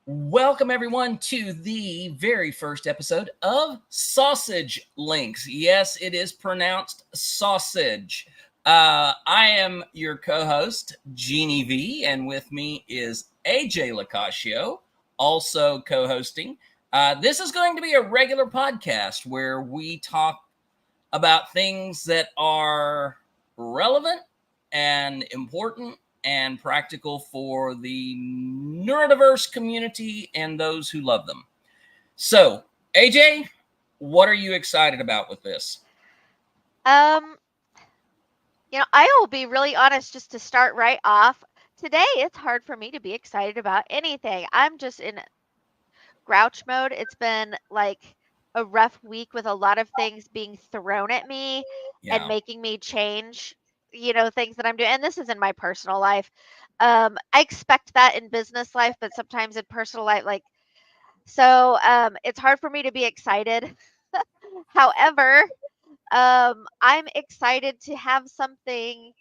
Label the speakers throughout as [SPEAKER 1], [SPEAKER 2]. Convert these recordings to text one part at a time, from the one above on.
[SPEAKER 1] Welcome, everyone, to the very first episode of Sausage Links. Yes, it is pronounced sausage. I am your co host, Genie V, and with me is AJ Locashio, also co hosting. This is going to be a regular podcast where we talk about things that are relevant and important and practical for the neurodiverse community and those who love them. So, AJ, what are you excited about with this?
[SPEAKER 2] Um, I will be really honest just to start right off. Today, it's hard for me to be excited about anything. I'm just in grouch mode. It's been like a rough week with a lot of things being thrown at me and
[SPEAKER 1] Yeah,
[SPEAKER 2] making me change, things that I'm doing. And this is in my personal life. I expect that in business life, but sometimes in personal life, it's hard for me to be excited. However, I'm excited to have something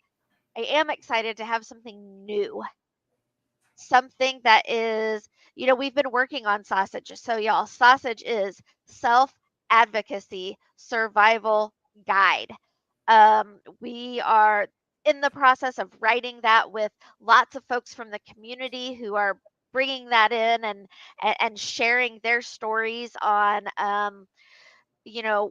[SPEAKER 2] I am excited to have something new, something that is, we've been working on sausage. So, y'all, sausage is self advocacy survival guide. We are in the process of writing that with lots of folks from the community who are bringing that in and sharing their stories on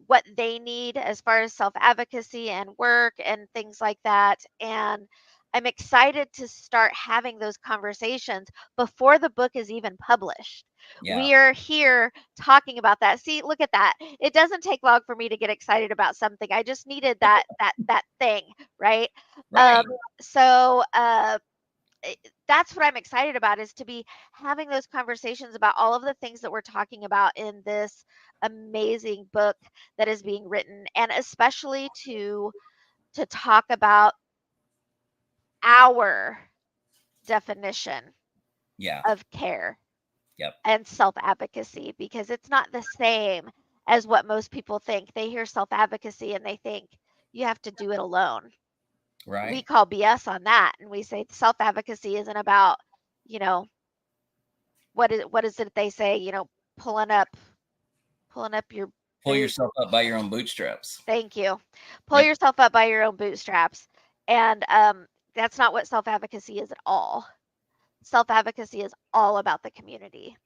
[SPEAKER 2] what they need as far as self advocacy and work and things like that. And I'm excited to start having those conversations before the book is even published.
[SPEAKER 1] yeah,
[SPEAKER 2] We are here talking about that. See, look at that. It doesn't take long for me to get excited about something. I just needed that thing, right? Um,
[SPEAKER 1] right.
[SPEAKER 2] so that's what I'm excited about, is to be having those conversations about all of the things that we're talking about in this amazing book that is being written, and especially to talk about our definition
[SPEAKER 1] Yeah,
[SPEAKER 2] of care
[SPEAKER 1] yep,
[SPEAKER 2] and self-advocacy, because it's not the same as what most people think. They hear self-advocacy and they think you have to do it alone. We
[SPEAKER 1] right.
[SPEAKER 2] call BS on that, and we say self-advocacy isn't about, you know, what is it they say, pulling up pulling up your
[SPEAKER 1] Pull
[SPEAKER 2] boot.
[SPEAKER 1] yourself up by your own bootstraps.
[SPEAKER 2] Thank you. Pull
[SPEAKER 1] Yep,
[SPEAKER 2] yourself up by your own bootstraps. And that's not what self-advocacy is at all. Self-advocacy is all about the community.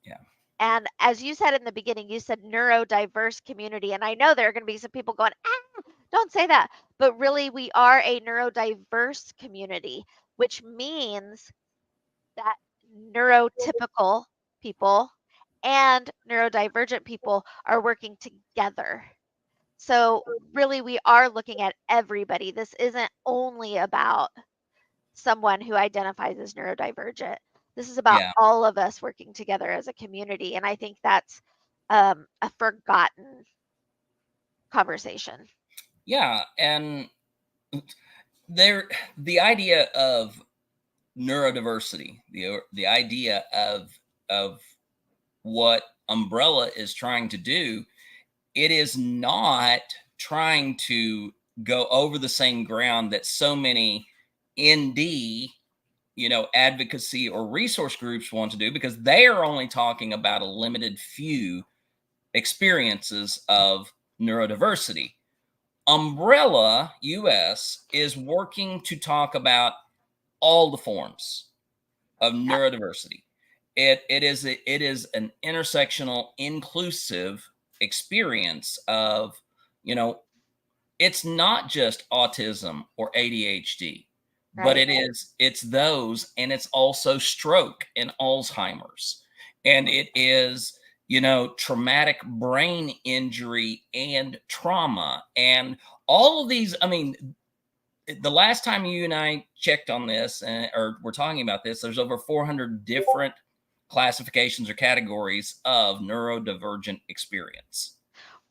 [SPEAKER 1] yeah,
[SPEAKER 2] And as you said in the beginning, you said neurodiverse community, and I know there are going to be some people going, don't say that, but really we are a neurodiverse community, which means that neurotypical people and neurodivergent people are working together. So, really, we are looking at everybody. This isn't only about someone who identifies as neurodivergent. This is about
[SPEAKER 1] yeah,
[SPEAKER 2] all of us working together as a community. And I think that's a forgotten conversation.
[SPEAKER 1] yeah. And there, the idea of neurodiversity, the idea of what Umbrella is trying to do, it is not trying to go over the same ground that so many ND, advocacy or resource groups want to do, because they are only talking about a limited few experiences of neurodiversity. Umbrella US is working to talk about all the forms of
[SPEAKER 2] Yep.
[SPEAKER 1] neurodiversity. It is an intersectional, inclusive experience of, you know, it's not just autism or ADHD, but
[SPEAKER 2] Right.
[SPEAKER 1] it's those, and it's also stroke and Alzheimer's, and it is, traumatic brain injury and trauma and all of these. I mean, the last time you and I checked on this, or we're talking about this, there's over 400 different classifications or categories of neurodivergent experience.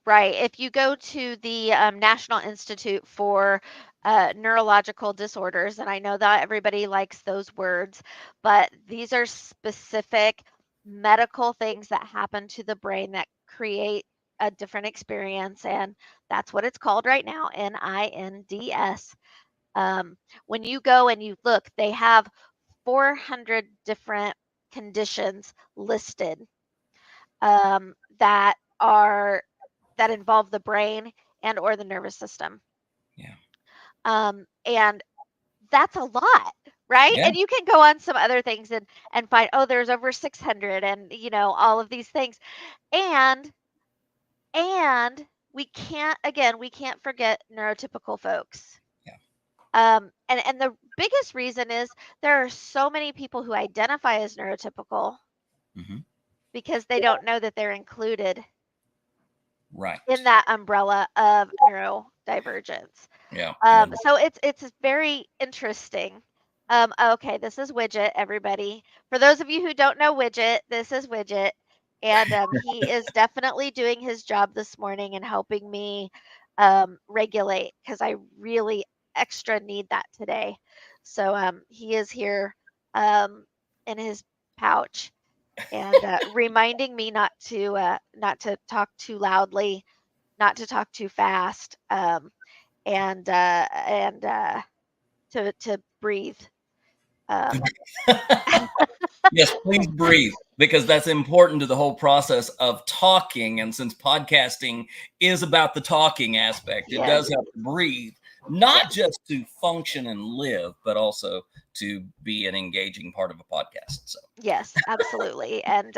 [SPEAKER 2] Right. If you go to the National Institute for Neurological Disorders, and I know that everybody likes those words, but these are specific medical things that happen to the brain that create a different experience. And that's what it's called right now, NINDS. When you go and you look, they have 400 different conditions listed that involve the brain and or the nervous system.
[SPEAKER 1] Yeah.
[SPEAKER 2] And that's a lot, right?
[SPEAKER 1] Yeah.
[SPEAKER 2] And you can go on some other things and find, oh, there's over 600 and all of these things. And we can't forget neurotypical folks.
[SPEAKER 1] Yeah.
[SPEAKER 2] And the biggest reason is there are so many people who identify as neurotypical
[SPEAKER 1] Mm-hmm.
[SPEAKER 2] because they don't know that they're included
[SPEAKER 1] Right.
[SPEAKER 2] in that umbrella of neurodivergence.
[SPEAKER 1] Yeah. Yeah.
[SPEAKER 2] So it's very interesting. Okay, this is Widget, everybody. For those of you who don't know Widget, this is Widget, and he is definitely doing his job this morning and helping me regulate because I really extra need that today. So he is here in his pouch and reminding me not to talk too loudly, not to talk too fast, and to breathe. Um,
[SPEAKER 1] Yes, please breathe because that's important to the whole process of talking. And since podcasting is about the talking aspect, it does
[SPEAKER 2] yes,
[SPEAKER 1] have to breathe, not
[SPEAKER 2] yes,
[SPEAKER 1] just to function and live, but also to be an engaging part of a podcast. So,
[SPEAKER 2] yes, absolutely. And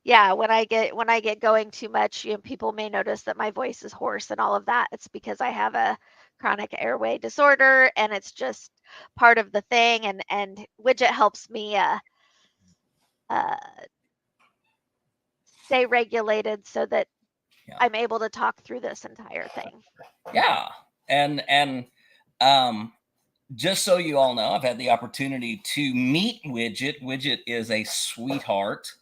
[SPEAKER 2] yeah, when I get going too much, people may notice that my voice is hoarse and all of that. It's because I have a chronic airway disorder, and it's just part of the thing. And Widget helps me uh, stay regulated so that
[SPEAKER 1] yeah.
[SPEAKER 2] I'm able to talk through this entire thing.
[SPEAKER 1] Yeah. And um, just so you all know, I've had the opportunity to meet Widget. Widget is a sweetheart,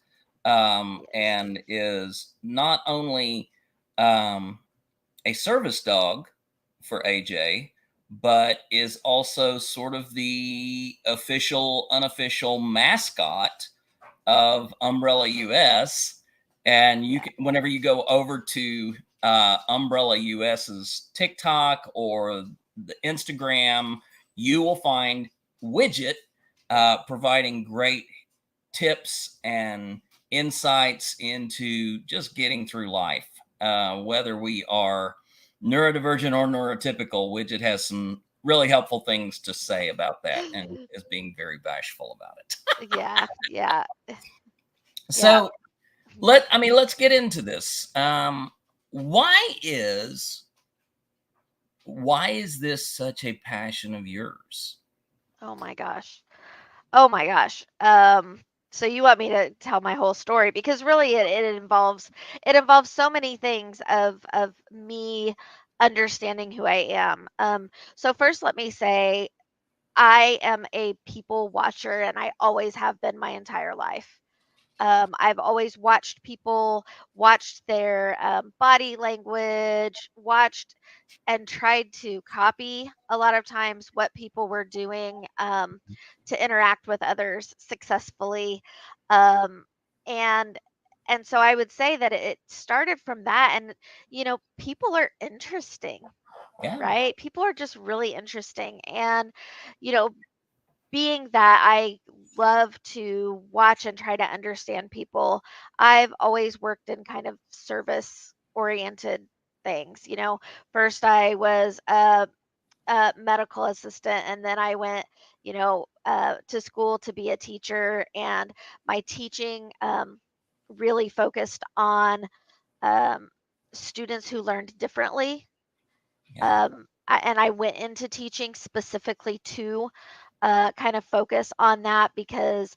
[SPEAKER 2] Yes.
[SPEAKER 1] and is not only a service dog for AJ, but is also sort of the official, unofficial mascot of Umbrella US. And you
[SPEAKER 2] Yeah.
[SPEAKER 1] can, whenever you go over to Umbrella US's TikTok or the Instagram, you will find Widget providing great tips and insights into just getting through life. Whether we are neurodivergent or neurotypical, Widget has some really helpful things to say about that and is being very bashful about it.
[SPEAKER 2] Yeah, yeah, yeah.
[SPEAKER 1] So let's get into this. Why is why is this such a passion of yours?
[SPEAKER 2] Oh my gosh. Oh my gosh. So you want me to tell my whole story because really it involves so many things of me understanding who I am. So first let me say I am a people watcher and I always have been my entire life. I've always watched people, watched their body language, watched and tried to copy a lot of times what people were doing to interact with others successfully. Um, and and so I would say that it started from that. And people are interesting,
[SPEAKER 1] Yeah,
[SPEAKER 2] right? People are just really interesting. And you know, being that I love to watch and try to understand people, I've always worked in kind of service oriented things. First I was a medical assistant, and then I went, to school to be a teacher, and my teaching really focused on um, students who learned differently.
[SPEAKER 1] yeah,
[SPEAKER 2] And I went into teaching specifically to kind of focus on that because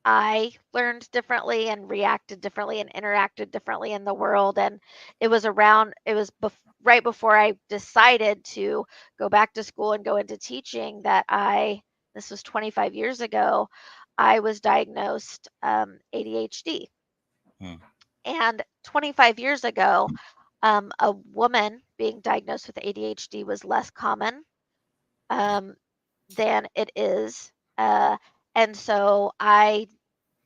[SPEAKER 2] I learned differently and reacted differently and interacted differently in the world. And right before I decided to go back to school and go into teaching that this was 25 years ago, I was diagnosed ADHD.
[SPEAKER 1] hmm,
[SPEAKER 2] And 25 years ago, a woman being diagnosed with ADHD was less common
[SPEAKER 1] yeah,
[SPEAKER 2] um, than it is. And so I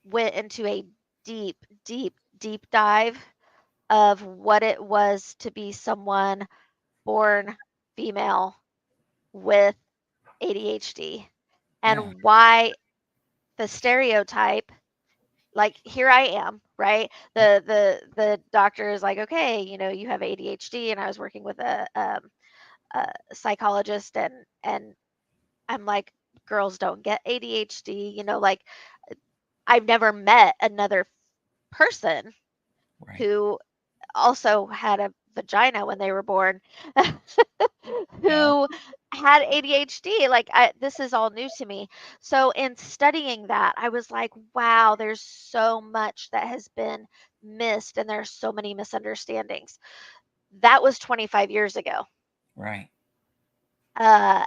[SPEAKER 2] went into a deep, deep, deep dive of what it was to be someone born female with ADHD
[SPEAKER 1] yeah,
[SPEAKER 2] and why the stereotype like here I am, right? The doctor is like, okay, you have ADHD, and I was working with a psychologist, and I'm like, girls don't get ADHD, like I've never met another person
[SPEAKER 1] Right.
[SPEAKER 2] who also had a vagina when they were born
[SPEAKER 1] Yeah.
[SPEAKER 2] who had ADHD. Like this is all new to me. So in studying that, I was like, wow, there's so much that has been missed and there's so many misunderstandings. That was 25 years ago.
[SPEAKER 1] Right.
[SPEAKER 2] Uh,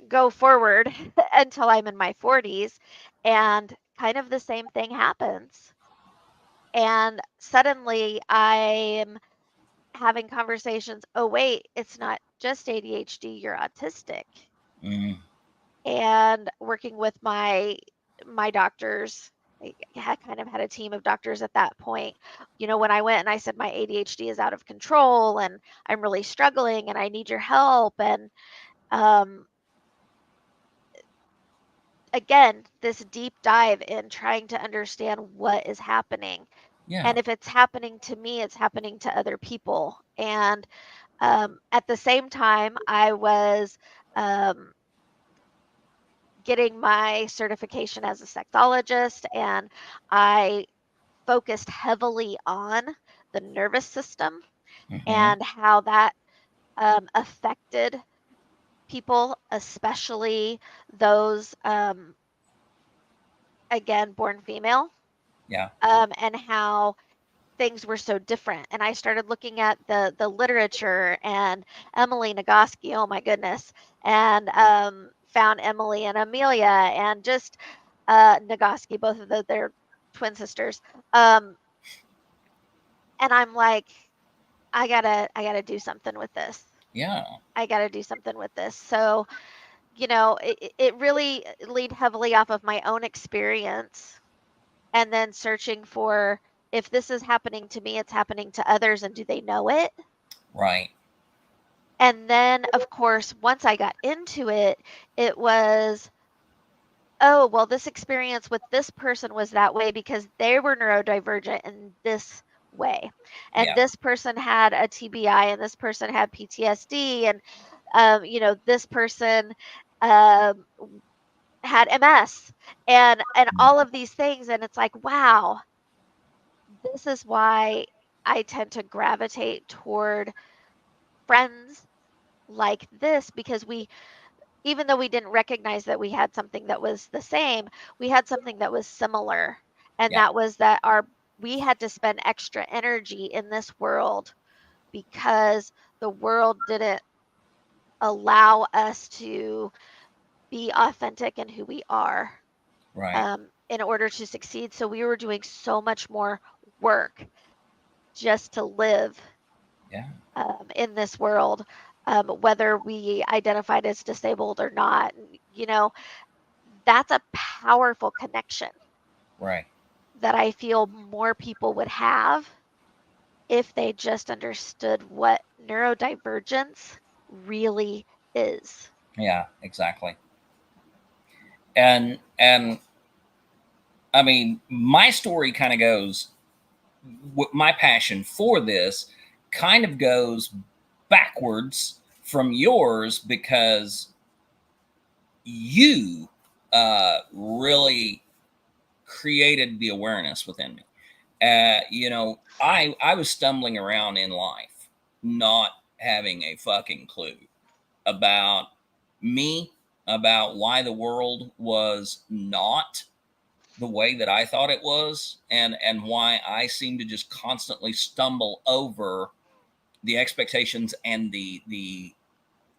[SPEAKER 2] go forward until I'm in my 40s, and kind of the same thing happens. And suddenly I'm having conversations, oh wait, it's not just ADHD, you're autistic.
[SPEAKER 1] Mm.
[SPEAKER 2] And working with my doctors, I had kind of had a team of doctors at that point. When I went and I said my ADHD is out of control and I'm really struggling and I need your help, and um, again, this deep dive in trying to understand what is happening.
[SPEAKER 1] Yeah.
[SPEAKER 2] And if it's happening to me, it's happening to other people. And at the same time, I was um, getting my certification as a sexologist, and I focused heavily on the nervous system
[SPEAKER 1] Hmm.
[SPEAKER 2] and how that affected people, especially those, again, born female,
[SPEAKER 1] Yeah.
[SPEAKER 2] and how things were so different. And I started looking at the literature and Emily Nagoski, oh my goodness, and found Emily and Amelia, and just Nagoski, both of they're twin sisters. Um, and I'm like, I gotta do something with this.
[SPEAKER 1] Yeah.
[SPEAKER 2] I gotta do something with this. So, it really leaned heavily off of my own experience, and then searching for, if this is happening to me, it's happening to others, and do they know it?
[SPEAKER 1] Right.
[SPEAKER 2] And then, of course, once I got into it, it was, oh, well, this experience with this person was that way because they were neurodivergent in this way. And
[SPEAKER 1] Yeah.
[SPEAKER 2] this person had a TBI, and this person had PTSD, and, this person um, had MS, and all of these things. And it's like, wow, this is why I tend to gravitate toward friends like this, because even though we didn't recognize that we had something that was the same, we had something that was similar. And
[SPEAKER 1] Yeah.
[SPEAKER 2] that was that we had to spend extra energy in this world because the world didn't allow us to be authentic in who we are,
[SPEAKER 1] Right.
[SPEAKER 2] in order to succeed. So we were doing so much more work just to live
[SPEAKER 1] Yeah.
[SPEAKER 2] in this world, whether we identified as disabled or not. That's a powerful connection
[SPEAKER 1] Right.
[SPEAKER 2] that I feel more people would have if they just understood what neurodivergence really is.
[SPEAKER 1] Yeah. Exactly. And I mean, my story kind of goes. My passion for this kind of goes backwards from yours because you really created the awareness within me. I was stumbling around in life, not having a fucking clue about me, about why the world was not the way that I thought it was, and why I seemed to just constantly stumble over the expectations and the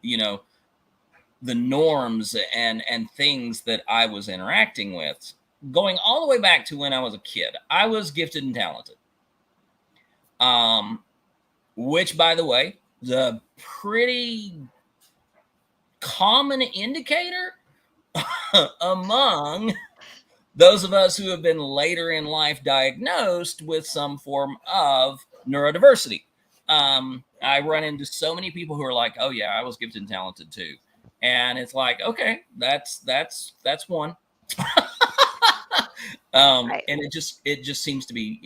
[SPEAKER 1] you know the norms and things that I was interacting with, going all the way back to when I was a kid. I was gifted and talented. Um, which, by the way, is a pretty common indicator among those of us who have been later in life diagnosed with some form of neurodiversity. I run into so many people who are like, "Oh yeah, I was gifted and talented too," and it's like, okay, that's one.
[SPEAKER 2] Right.
[SPEAKER 1] And it just seems to be,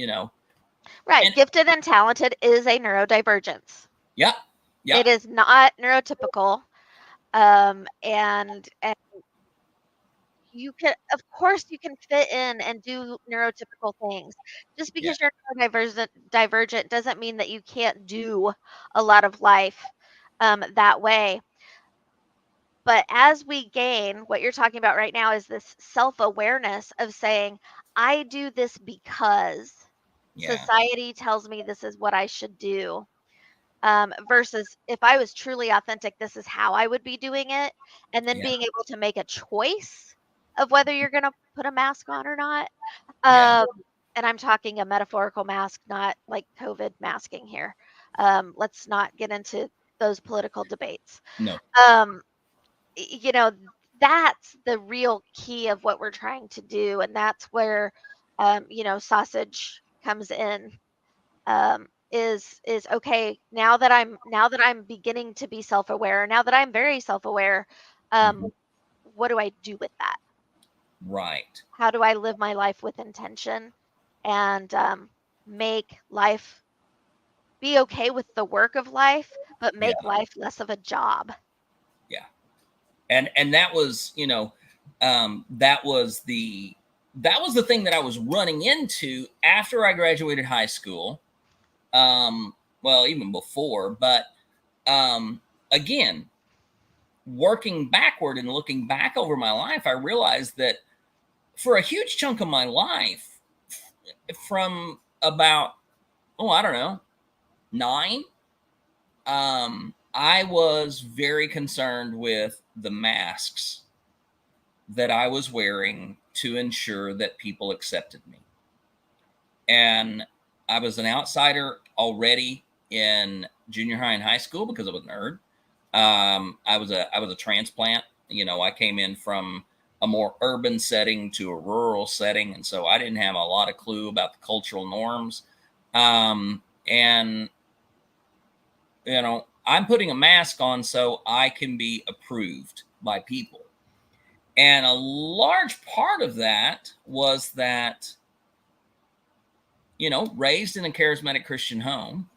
[SPEAKER 2] Right.
[SPEAKER 1] and
[SPEAKER 2] Gifted and talented is a neurodivergence.
[SPEAKER 1] yeah, yeah,
[SPEAKER 2] It is not neurotypical. And you can, of course, you can fit in and do neurotypical things. Just
[SPEAKER 1] yeah,
[SPEAKER 2] because you're divergent doesn't mean that you can't do a lot of life that way. But as we gain, what you're talking about right now is this self-awareness of saying, I do this because
[SPEAKER 1] yeah,
[SPEAKER 2] society tells me this is what I should do. Versus if I was truly authentic, this is how I would be doing it. And then
[SPEAKER 1] yeah,
[SPEAKER 2] being able to make a choice of whether you're going to put a mask on or not.
[SPEAKER 1] yeah.
[SPEAKER 2] Um, and I'm talking a metaphorical mask, not like COVID masking here. Let's not get into those political debates.
[SPEAKER 1] No,
[SPEAKER 2] Um, you know, that's the real key of what we're trying to do. And that's where, sausage comes in. Is okay now that I'm beginning to be self-aware, now that I'm very self-aware, um,
[SPEAKER 1] mhm,
[SPEAKER 2] what do I do with that?
[SPEAKER 1] right.
[SPEAKER 2] How do I live my life with intention and make life be okay with the work of life, but
[SPEAKER 1] Yeah,
[SPEAKER 2] make life less of a job?
[SPEAKER 1] yeah. And that was, that was the thing that I was running into after I graduated high school. Well, even before, but um, again, working backward and looking back over my life, I realized that for a huge chunk of my life, from about, oh, I don't know, 9, I was very concerned with the masks that I was wearing to ensure that people accepted me. And I was an outsider already in junior high and high school because I was a nerd. I was a transplant. I came in from a more urban setting to a rural setting, and so I didn't have a lot of clue about the cultural norms. And I'm putting a mask on so I can be approved by people. And a large part of that was that, raised in a charismatic Christian home,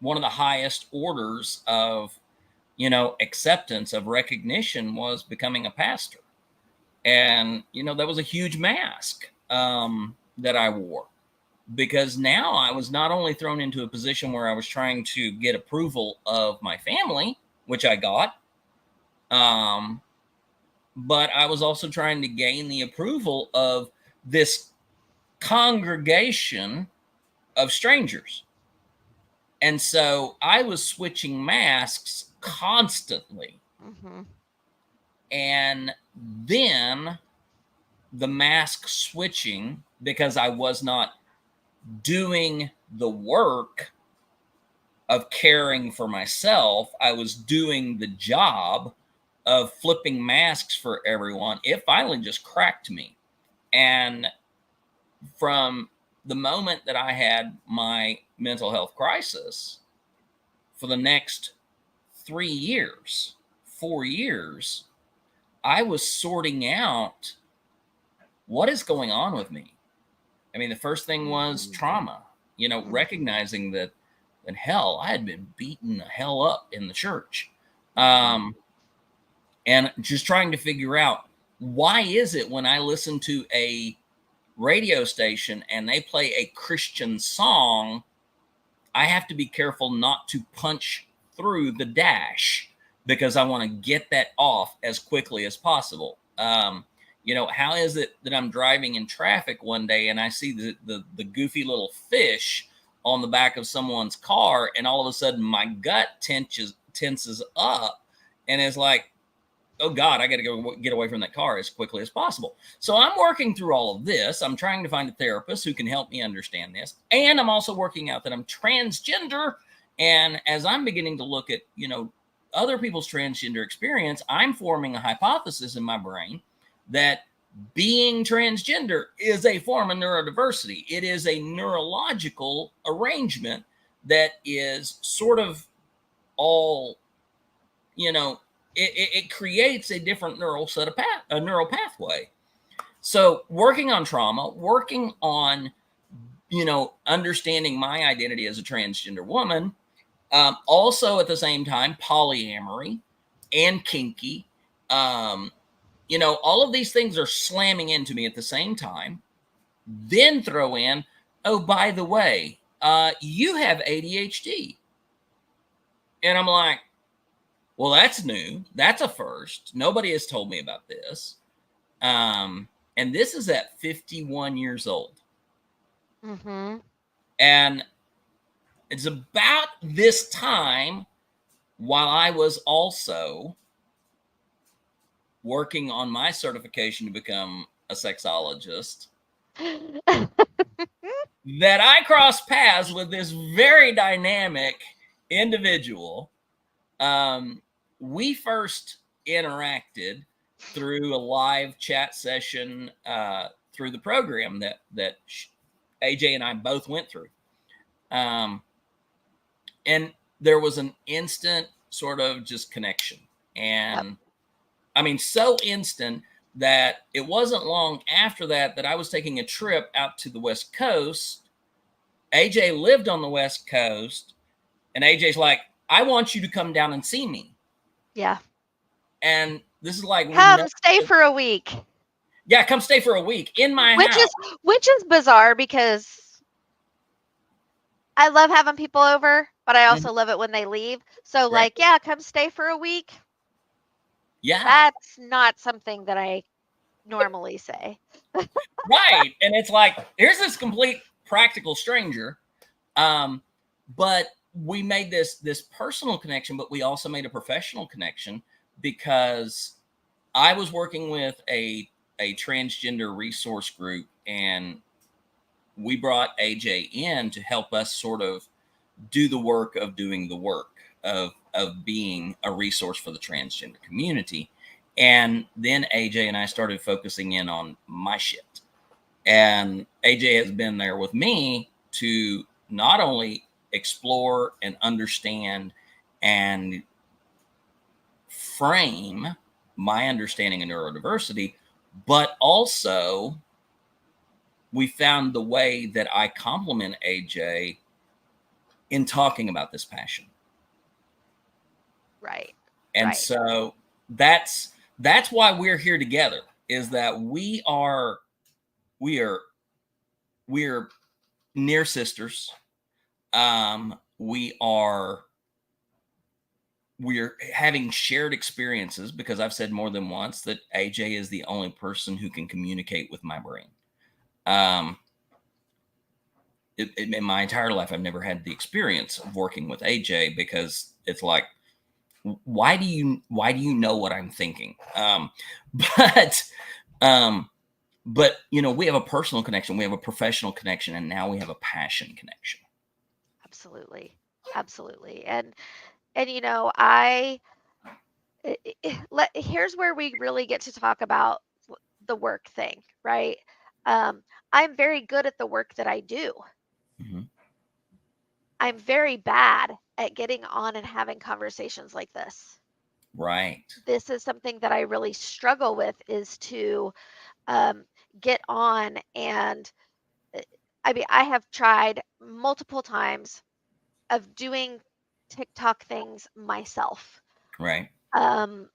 [SPEAKER 1] one of the highest orders of, acceptance of recognition was becoming a pastor. And, that was a huge mask that I wore, because now I was not only thrown into a position where I was trying to get approval of my family, which I got, um, but I was also trying to gain the approval of this congregation of strangers. And so I was switching masks constantly.
[SPEAKER 2] Hmm.
[SPEAKER 1] And then the mask switching, because I was not doing the work of caring for myself, I was doing the job of flipping masks for everyone. It finally just cracked me. And from the moment that I had my mental health crisis, for the next 3 years, 4 years, I was sorting out what is going on with me. I mean, the first thing was
[SPEAKER 2] Hmm.
[SPEAKER 1] trauma, recognizing that hell, I had been beaten the hell up in the church.
[SPEAKER 2] Hmm.
[SPEAKER 1] And just trying to figure out, why is it when I listen to a radio station and they play a Christian song, I have to be careful not to punch through the dash because I want to get that off as quickly as possible. How is it that I'm driving in traffic one day and I see the goofy little fish on the back of someone's car, and all of a sudden my gut tenses up, and is like, oh God, I got to go get away from that car as quickly as possible. So I'm working through all of this. I'm trying to find a therapist who can help me understand this. And I'm also working out that I'm transgender. And as I'm beginning to look at, other people's transgender experience, I'm forming a hypothesis in my brain that being transgender is a form of neurodiversity. It is a neurological arrangement that is sort of all, you know, it creates a different neural pathway. So working on trauma, working on, understanding my identity as a transgender woman, also at the same time, polyamory and kinky, all of these things are slamming into me at the same time. Then throw in, oh, by the way, you have ADHD. And I'm like, well, that's new. That's a first. Nobody has told me about this. And this is at 51 years old.
[SPEAKER 2] Mm-hmm.
[SPEAKER 1] And it's about this time, while I was also working on my certification to become a sexologist, that I crossed paths with this very dynamic individual. We first interacted through a live chat session through the program that AJ and I both went through. And there was an instant sort of just connection. And
[SPEAKER 2] Yep.
[SPEAKER 1] I mean, so instant that it wasn't long after that I was taking a trip out to the West Coast. AJ lived on the West Coast, and AJ's like, I want you to come down and see me.
[SPEAKER 2] Yeah.
[SPEAKER 1] And this is like,
[SPEAKER 2] Come stay for a week.
[SPEAKER 1] Yeah, come stay for a week in my house.
[SPEAKER 2] Which is bizarre because I love having people over, but I also love it when they leave. So
[SPEAKER 1] Right.
[SPEAKER 2] yeah, come stay for a week.
[SPEAKER 1] Yeah.
[SPEAKER 2] That's not something that I normally say.
[SPEAKER 1] Right. And it's like, here's this complete practical stranger. But we made this personal connection, but we also made a professional connection because I was working with a transgender resource group, and we brought AJ in to help us sort of do the work of doing the work of being a resource for the transgender community. And then AJ and I started focusing in on my shit. And AJ has been there with me to not only explore and understand and frame my understanding of neurodiversity, but also we found the way that I complement AJ in talking about this passion.
[SPEAKER 2] Right.
[SPEAKER 1] And
[SPEAKER 2] right.
[SPEAKER 1] so that's why we're here together, is that we are near sisters. We're having shared experiences, because I've said more than once that AJ is the only person who can communicate with my brain. In my entire life, I've never had the experience of working with AJ, because it's like, why do you know what I'm thinking? But we have a personal connection, we have a professional connection, and now we have a passion connection.
[SPEAKER 2] Absolutely. And here's where we really get to talk about the work thing, right? I'm very good at the work that I do.
[SPEAKER 1] Mm-hmm.
[SPEAKER 2] I'm very bad at getting on and having conversations like this.
[SPEAKER 1] Right.
[SPEAKER 2] This is something that I really struggle with, is to get on. And I have tried multiple times of doing TikTok things myself.
[SPEAKER 1] Right.
[SPEAKER 2] Of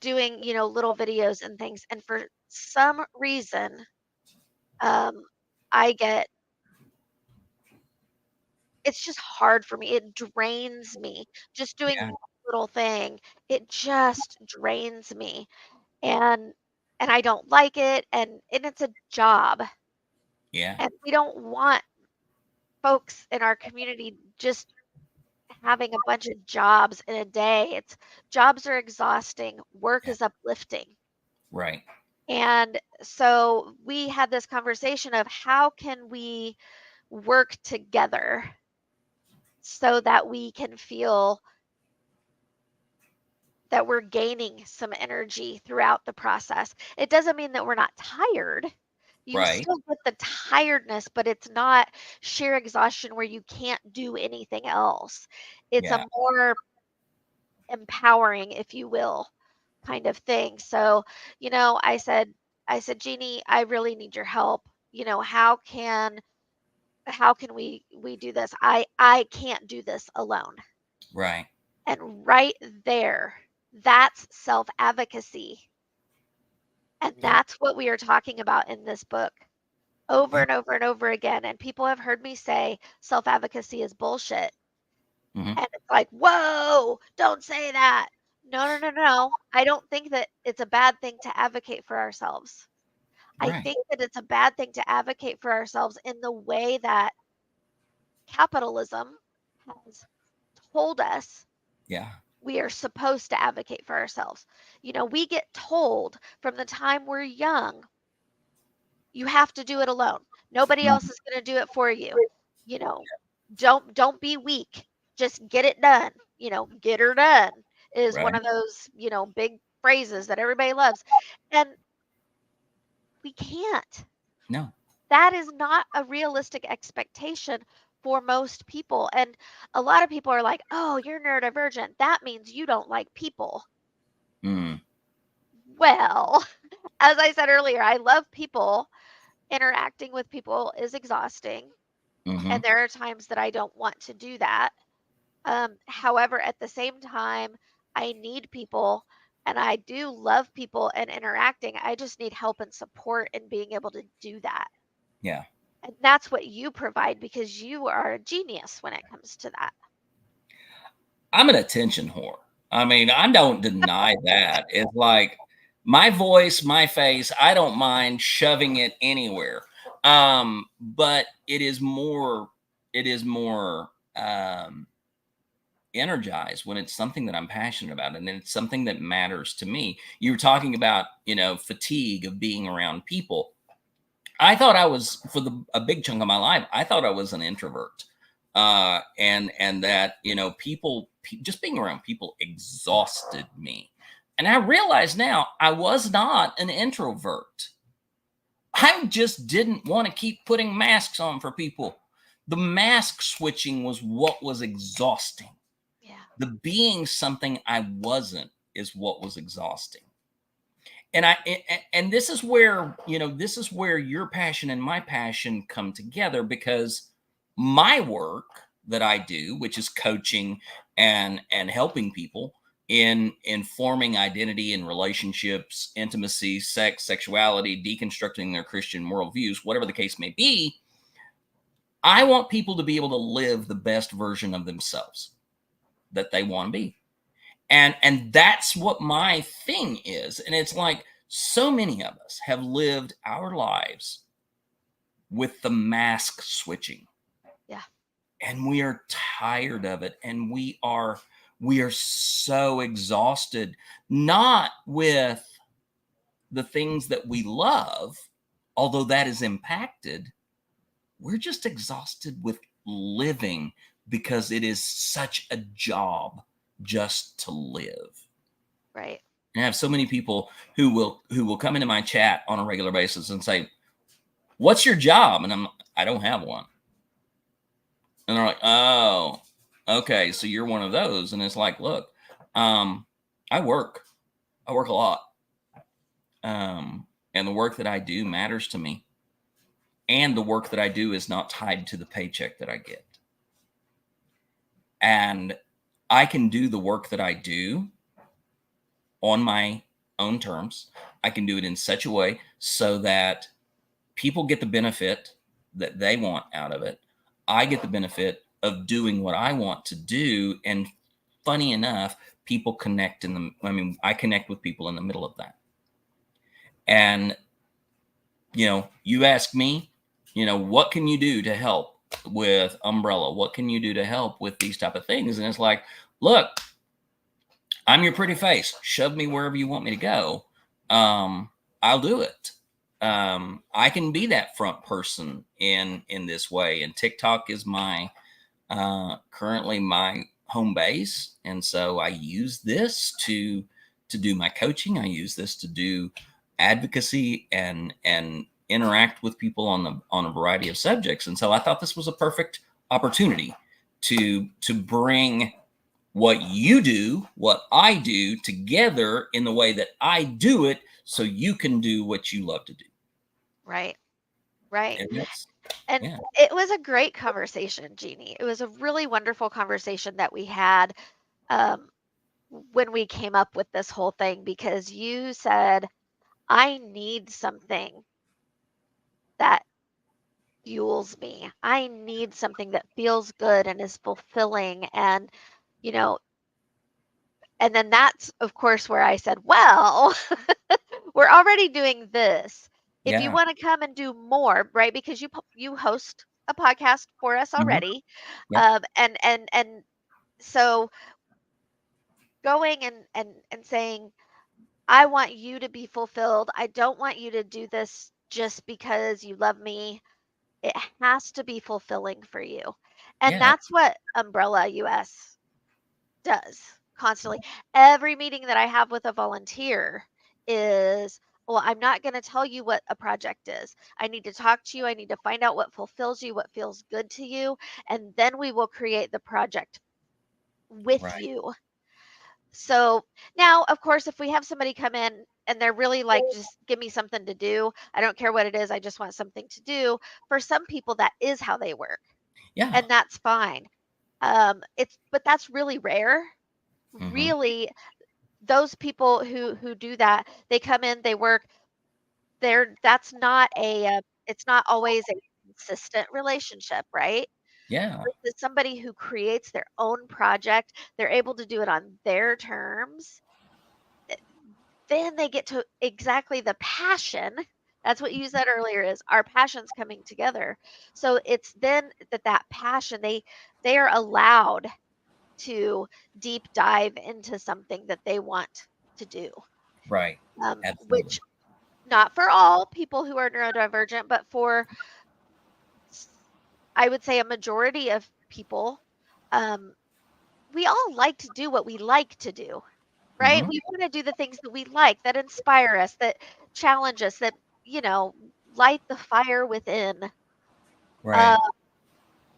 [SPEAKER 2] doing, little videos and things. And for some reason, I get, it's just hard for me. It drains me. Just doing
[SPEAKER 1] Yeah.
[SPEAKER 2] one little thing, it just drains me. And I don't like it. And it's a job.
[SPEAKER 1] Yeah.
[SPEAKER 2] And we don't want folks in our community just having a bunch of jobs in a day. Jobs are exhausting. Work
[SPEAKER 1] Yeah.
[SPEAKER 2] is uplifting.
[SPEAKER 1] Right.
[SPEAKER 2] And so we had this conversation of how can we work together so that we can feel that we're gaining some energy throughout the process. It doesn't mean that we're not tired. You
[SPEAKER 1] Right.
[SPEAKER 2] still get the tiredness, but it's not sheer exhaustion where you can't do anything else. It's a
[SPEAKER 1] Yeah.
[SPEAKER 2] more empowering, if you will, kind of thing. So, I said, I said, Jeannie, I really need your help. How can we do this? I can't do this alone.
[SPEAKER 1] Right.
[SPEAKER 2] And right there, that's self-advocacy. And
[SPEAKER 1] Yeah.
[SPEAKER 2] that's what we are talking about in this book over
[SPEAKER 1] Yeah.
[SPEAKER 2] and over and over again. And people have heard me say self-advocacy is bullshit.
[SPEAKER 1] Mm-hmm.
[SPEAKER 2] And it's like, whoa, don't say that. No, no, no, no. I don't think that it's a bad thing to advocate for ourselves. I
[SPEAKER 1] Right.
[SPEAKER 2] think that it's a bad thing to advocate for ourselves in the way that capitalism has told us
[SPEAKER 1] Yeah.
[SPEAKER 2] we are supposed to advocate for ourselves. We get told from the time we're young, you have to do it alone. Nobody else
[SPEAKER 1] Mhm.
[SPEAKER 2] is going to do it for you. You know, don't be weak. Just get it done. Get her done is one
[SPEAKER 1] Right.
[SPEAKER 2] of those, big phrases that everybody loves. And we can't.
[SPEAKER 1] No.
[SPEAKER 2] That is not a realistic expectation for most people. And a lot of people are like, "Oh, you're neurodivergent. That means you don't like people."
[SPEAKER 1] Mm.
[SPEAKER 2] Well, as I said earlier, I love people. Interacting with people is exhausting,
[SPEAKER 1] Mm-hmm.
[SPEAKER 2] and there are times that I don't want to do that. However, at the same time, I need people and I do love people and interacting. I just need help and support in being able to do that.
[SPEAKER 1] Yeah.
[SPEAKER 2] And that's what you provide because you are a genius when it comes to that.
[SPEAKER 1] I'm an attention whore. I mean, I don't deny that. It's like my voice, my face, I don't mind shoving it anywhere. But it is more energized when it's something that I'm passionate about and it's something that matters to me. You were talking about, fatigue of being around people. I thought I was for a big chunk of my life. I thought I was an introvert, and that just being around people exhausted me. And I realize now I was not an introvert. I just didn't want to keep putting masks on for people. The mask switching was what was exhausting.
[SPEAKER 2] Yeah.
[SPEAKER 1] The being something I wasn't is what was exhausting. And this is where your passion and my passion come together, because my work that I do, which is coaching and helping people in forming identity and relationships, intimacy, sex, sexuality, deconstructing their Christian worldviews, whatever the case may be, I want people to be able to live the best version of themselves that they want to be. And that's what my thing is. And it's like so many of us have lived our lives with the mask switching,
[SPEAKER 2] Yeah.
[SPEAKER 1] and we are tired of it, and we are so exhausted, not with the things that we love, although that is impacted. We're just exhausted with living because it is such a job just to live.
[SPEAKER 2] Right.
[SPEAKER 1] And I have so many people who will come into my chat on a regular basis and say, "What's your job?" And I don't have one. And they're like, "Oh, okay, so you're one of those." And it's like, look, um, I work. I work a lot. And the work that I do matters to me. And the work that I do is not tied to the paycheck that I get. And I can do the work that I do on my own terms. I can do it in such a way so that people get the benefit that they want out of it. I get the benefit of doing what I want to do. And funny enough, people connect I connect with people in the middle of that. And, you ask me, what can you do to help with Umbrella? What can you do to help with these type of things? And it's like, look, I'm your pretty face. Shove me wherever you want me to go. I'll do it. I can be that front person in this way. And TikTok is my currently my home base, and so I use this to do my coaching. I use this to do advocacy and interact with people on a variety of subjects. And so I thought this was a perfect opportunity to bring what you do, what I do together in the way that I do it, so you can do what you love to do.
[SPEAKER 2] Right. Right.
[SPEAKER 1] And that's,
[SPEAKER 2] And
[SPEAKER 1] yeah,
[SPEAKER 2] it was a great conversation, Jeannie. It was a really wonderful conversation that we had um, when we came up with this whole thing because you said, I need something that fuels me. I need something that feels good and is fulfilling. And, you know, and then that's, of course, where I said, well, we're already doing this. If you
[SPEAKER 1] yeah,
[SPEAKER 2] want to come and do more, right? Because you host a podcast for us
[SPEAKER 1] mhm,
[SPEAKER 2] already,
[SPEAKER 1] yeah,
[SPEAKER 2] and so going and saying, I want you to be fulfilled. I don't want you to do this just because you love me. It has to be fulfilling for you. And
[SPEAKER 1] yeah,
[SPEAKER 2] that's what Umbrella US does constantly. Every meeting that I have with a volunteer is, well, I'm not going to tell you what a project is. I need to talk to you. I need to find out what fulfills you, what feels good to you. And then we will create the project with
[SPEAKER 1] right,
[SPEAKER 2] you. So now, of course, if we have somebody come in and they're really like, just give me something to do, I don't care what it is, I just want something to do. For some people, that is how they work,
[SPEAKER 1] yeah,
[SPEAKER 2] and that's fine. But that's really rare.
[SPEAKER 1] mhm,
[SPEAKER 2] Really, those people who do that, they come in, they work. That's not it's not always a consistent relationship, right?
[SPEAKER 1] yeah,
[SPEAKER 2] Versus somebody who creates their own project, they're able to do it on their terms. Then they get to exactly the passion. That's what you said earlier is our passions coming together. So it's then that passion they are allowed to deep dive into something that they want to do.
[SPEAKER 1] right, absolutely,
[SPEAKER 2] Which not for all people who are neurodivergent, but for I would say a majority of people, um, we all like to do what we like to do, right?
[SPEAKER 1] mhm,
[SPEAKER 2] We want to do the things that we like, that inspire us, that challenge us, that, you know, light the fire within. Uh,
[SPEAKER 1] right,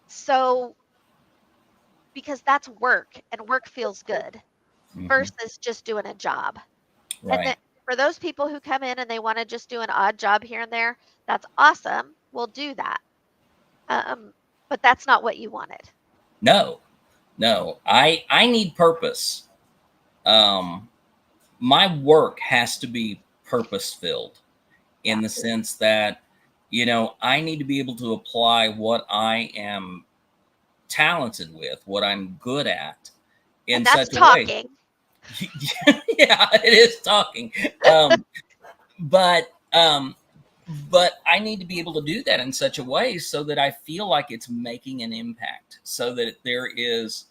[SPEAKER 2] so, because that's work and work feels good
[SPEAKER 1] mhm,
[SPEAKER 2] versus just doing a job. And
[SPEAKER 1] right.
[SPEAKER 2] that for those people who come in and they want to just do an odd job here and there, that's awesome. We'll do that. Um, but that's not what you wanted.
[SPEAKER 1] No, no, I need purpose. Um, my work has to be purpose filled
[SPEAKER 2] Yeah.
[SPEAKER 1] in the sense that, I need to be able to apply what I am talented with, what I'm good at
[SPEAKER 2] And
[SPEAKER 1] in
[SPEAKER 2] that's
[SPEAKER 1] such a way.
[SPEAKER 2] talking.
[SPEAKER 1] Yeah, it is talking. Um, but but I need to be able to do that in such a way so that I feel like it's making an impact, so that there is.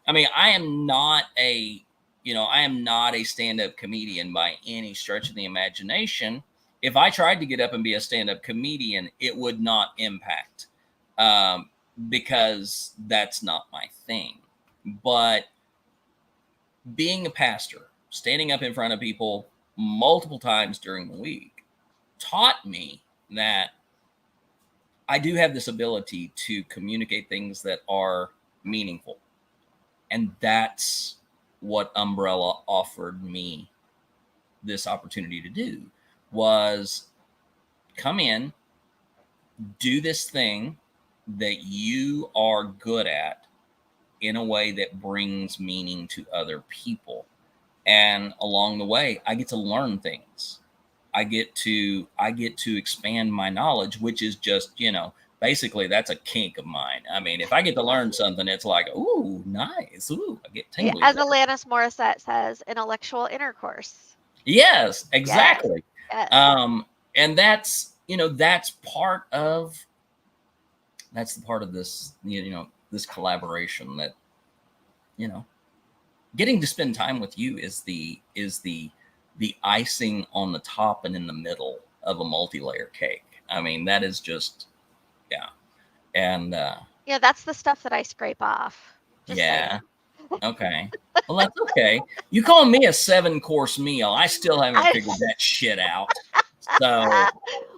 [SPEAKER 1] I mean, I am not a stand-up comedian by any stretch of the imagination. If I tried to get up and be a stand-up comedian, it would not impact, um, because that's not my thing. But being a pastor, standing up in front of people multiple times during the week, taught me that I do have this ability to communicate things that are meaningful. And that's what Umbrella offered me this opportunity to do, was come in, do this thing that you are good at in a way that brings meaning to other people. And along the way, I get to learn things. I get to expand my knowledge, which is just, basically that's a kink of mine. I mean, if I get to learn something, it's like, ooh, nice. Ooh, I get tingly
[SPEAKER 2] As
[SPEAKER 1] there.
[SPEAKER 2] Alanis Morissette says, intellectual intercourse.
[SPEAKER 1] Yes,
[SPEAKER 2] Yes,
[SPEAKER 1] exactly.
[SPEAKER 2] yes.
[SPEAKER 1] And that's the part of this, this collaboration that, you know, getting to spend time with you is the icing on the top and in the middle of a multi-layer cake. I mean, that is just, yeah. And
[SPEAKER 2] Yeah, that's the stuff that I scrape off. Just
[SPEAKER 1] yeah,
[SPEAKER 2] saying.
[SPEAKER 1] okay. Well, that's okay. You call me a 7-course meal. I still haven't
[SPEAKER 2] I
[SPEAKER 1] figured that shit out. So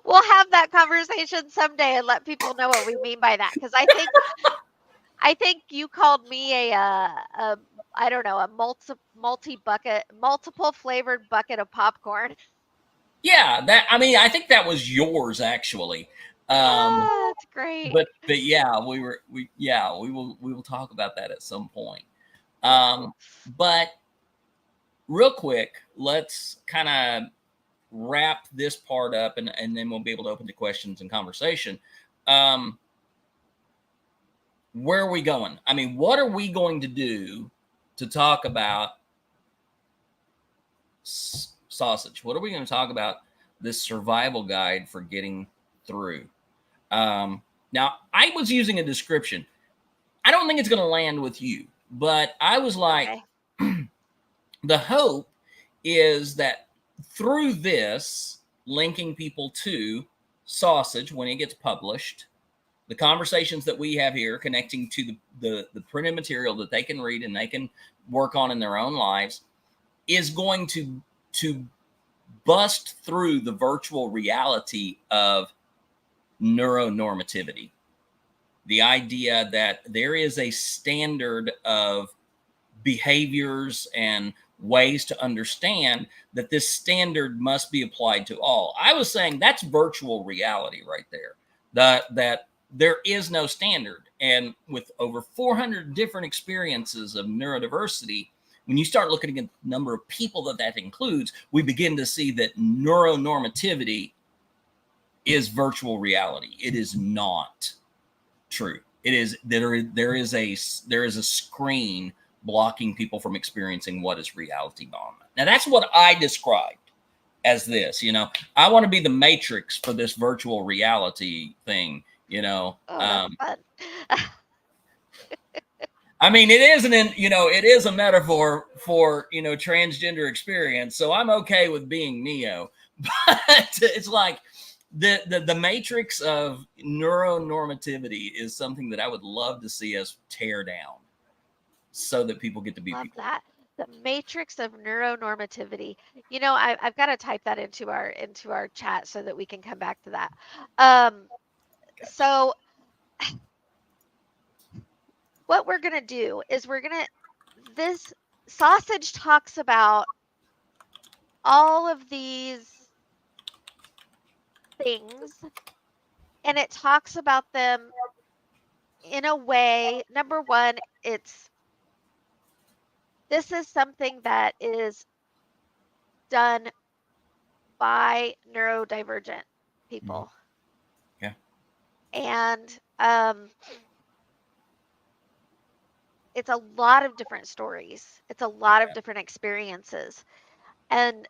[SPEAKER 2] we'll have that conversation someday and let people know what we mean by that because I think you called me a I don't know, a multiple flavored bucket of popcorn.
[SPEAKER 1] Yeah, I think that was yours actually.
[SPEAKER 2] That's great.
[SPEAKER 1] But yeah, we will talk about that at some point.
[SPEAKER 2] Cool.
[SPEAKER 1] But real quick, let's kind of wrap this part up, and then we'll be able to open to questions and conversation. Um, where are we going? I mean, what are we going to do to talk about sausage? What are we going to talk about this survival guide for getting through? Now, I was using a description. I don't think it's going to land with you, but I was like,
[SPEAKER 2] Okay.
[SPEAKER 1] the hope is that through this, linking people to sausage when it gets published, the conversations that we have here connecting to the printed material that they can read and they can work on in their own lives is going to bust through the virtual reality of neuronormativity. The idea that there is a standard of behaviors and ways to understand that this standard must be applied to all. I was saying that's virtual reality right there. That there is no standard. And with over 400 different experiences of neurodiversity, when you start looking at the number of people that includes, we begin to see that neuronormativity is virtual reality. It is not true. It is there is a screen blocking people from experiencing what is reality bomb. Now that's what I described as this. I want to be the matrix for this virtual reality thing.
[SPEAKER 2] Oh, that's fun.
[SPEAKER 1] I mean, it is a metaphor for transgender experience. So I'm okay with being Neo, but it's like the matrix of neuronormativity is something that I would love to see us tear down, so that people get to be
[SPEAKER 2] Love
[SPEAKER 1] people.
[SPEAKER 2] that. The matrix of neuronormativity. I've got to type that into our chat so that we can come back to that. So what we're gonna do is this sausage talks about all of these things, and it talks about them in a way. Number one, this is something that is done by neurodivergent people.
[SPEAKER 1] Yeah.
[SPEAKER 2] And it's a lot of different stories. It's a lot of different experiences. And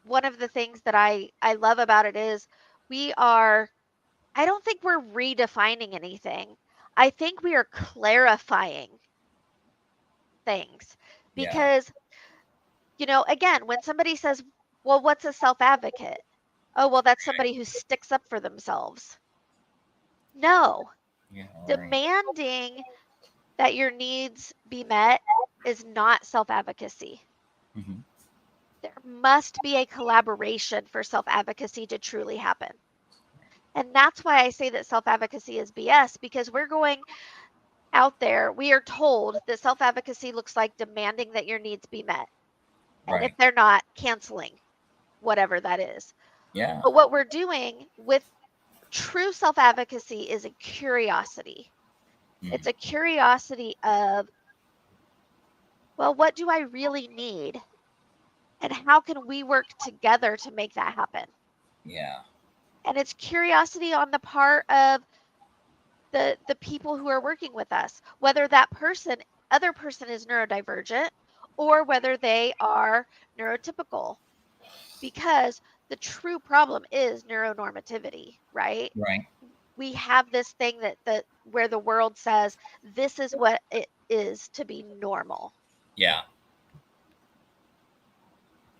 [SPEAKER 2] one of the things that I love about it is I don't think we're redefining anything. I think we are clarifying things
[SPEAKER 1] Yeah.
[SPEAKER 2] because again, when somebody says, well, what's a self-advocate? Oh, well, that's somebody who sticks up for themselves. No.
[SPEAKER 1] Yeah.
[SPEAKER 2] Demanding that your needs be met is not self-advocacy.
[SPEAKER 1] Mm-hmm.
[SPEAKER 2] There must be a collaboration for self-advocacy to truly happen. And that's why I say that self-advocacy is BS, because we're going out there, we are told that self-advocacy looks like demanding that your needs be met. And if
[SPEAKER 1] Right.
[SPEAKER 2] they're not, canceling whatever that is.
[SPEAKER 1] Yeah.
[SPEAKER 2] But what we're doing with true self-advocacy is a curiosity. It's a curiosity of, well, what do I really need? And how can we work together to make that happen?
[SPEAKER 1] Yeah.
[SPEAKER 2] And it's curiosity on the part of the people who are working with us, whether that other person is neurodivergent or whether they are neurotypical, because the true problem is neuronormativity, right?
[SPEAKER 1] Right.
[SPEAKER 2] We have this thing that where the world says this is what it is to be normal.
[SPEAKER 1] Yeah.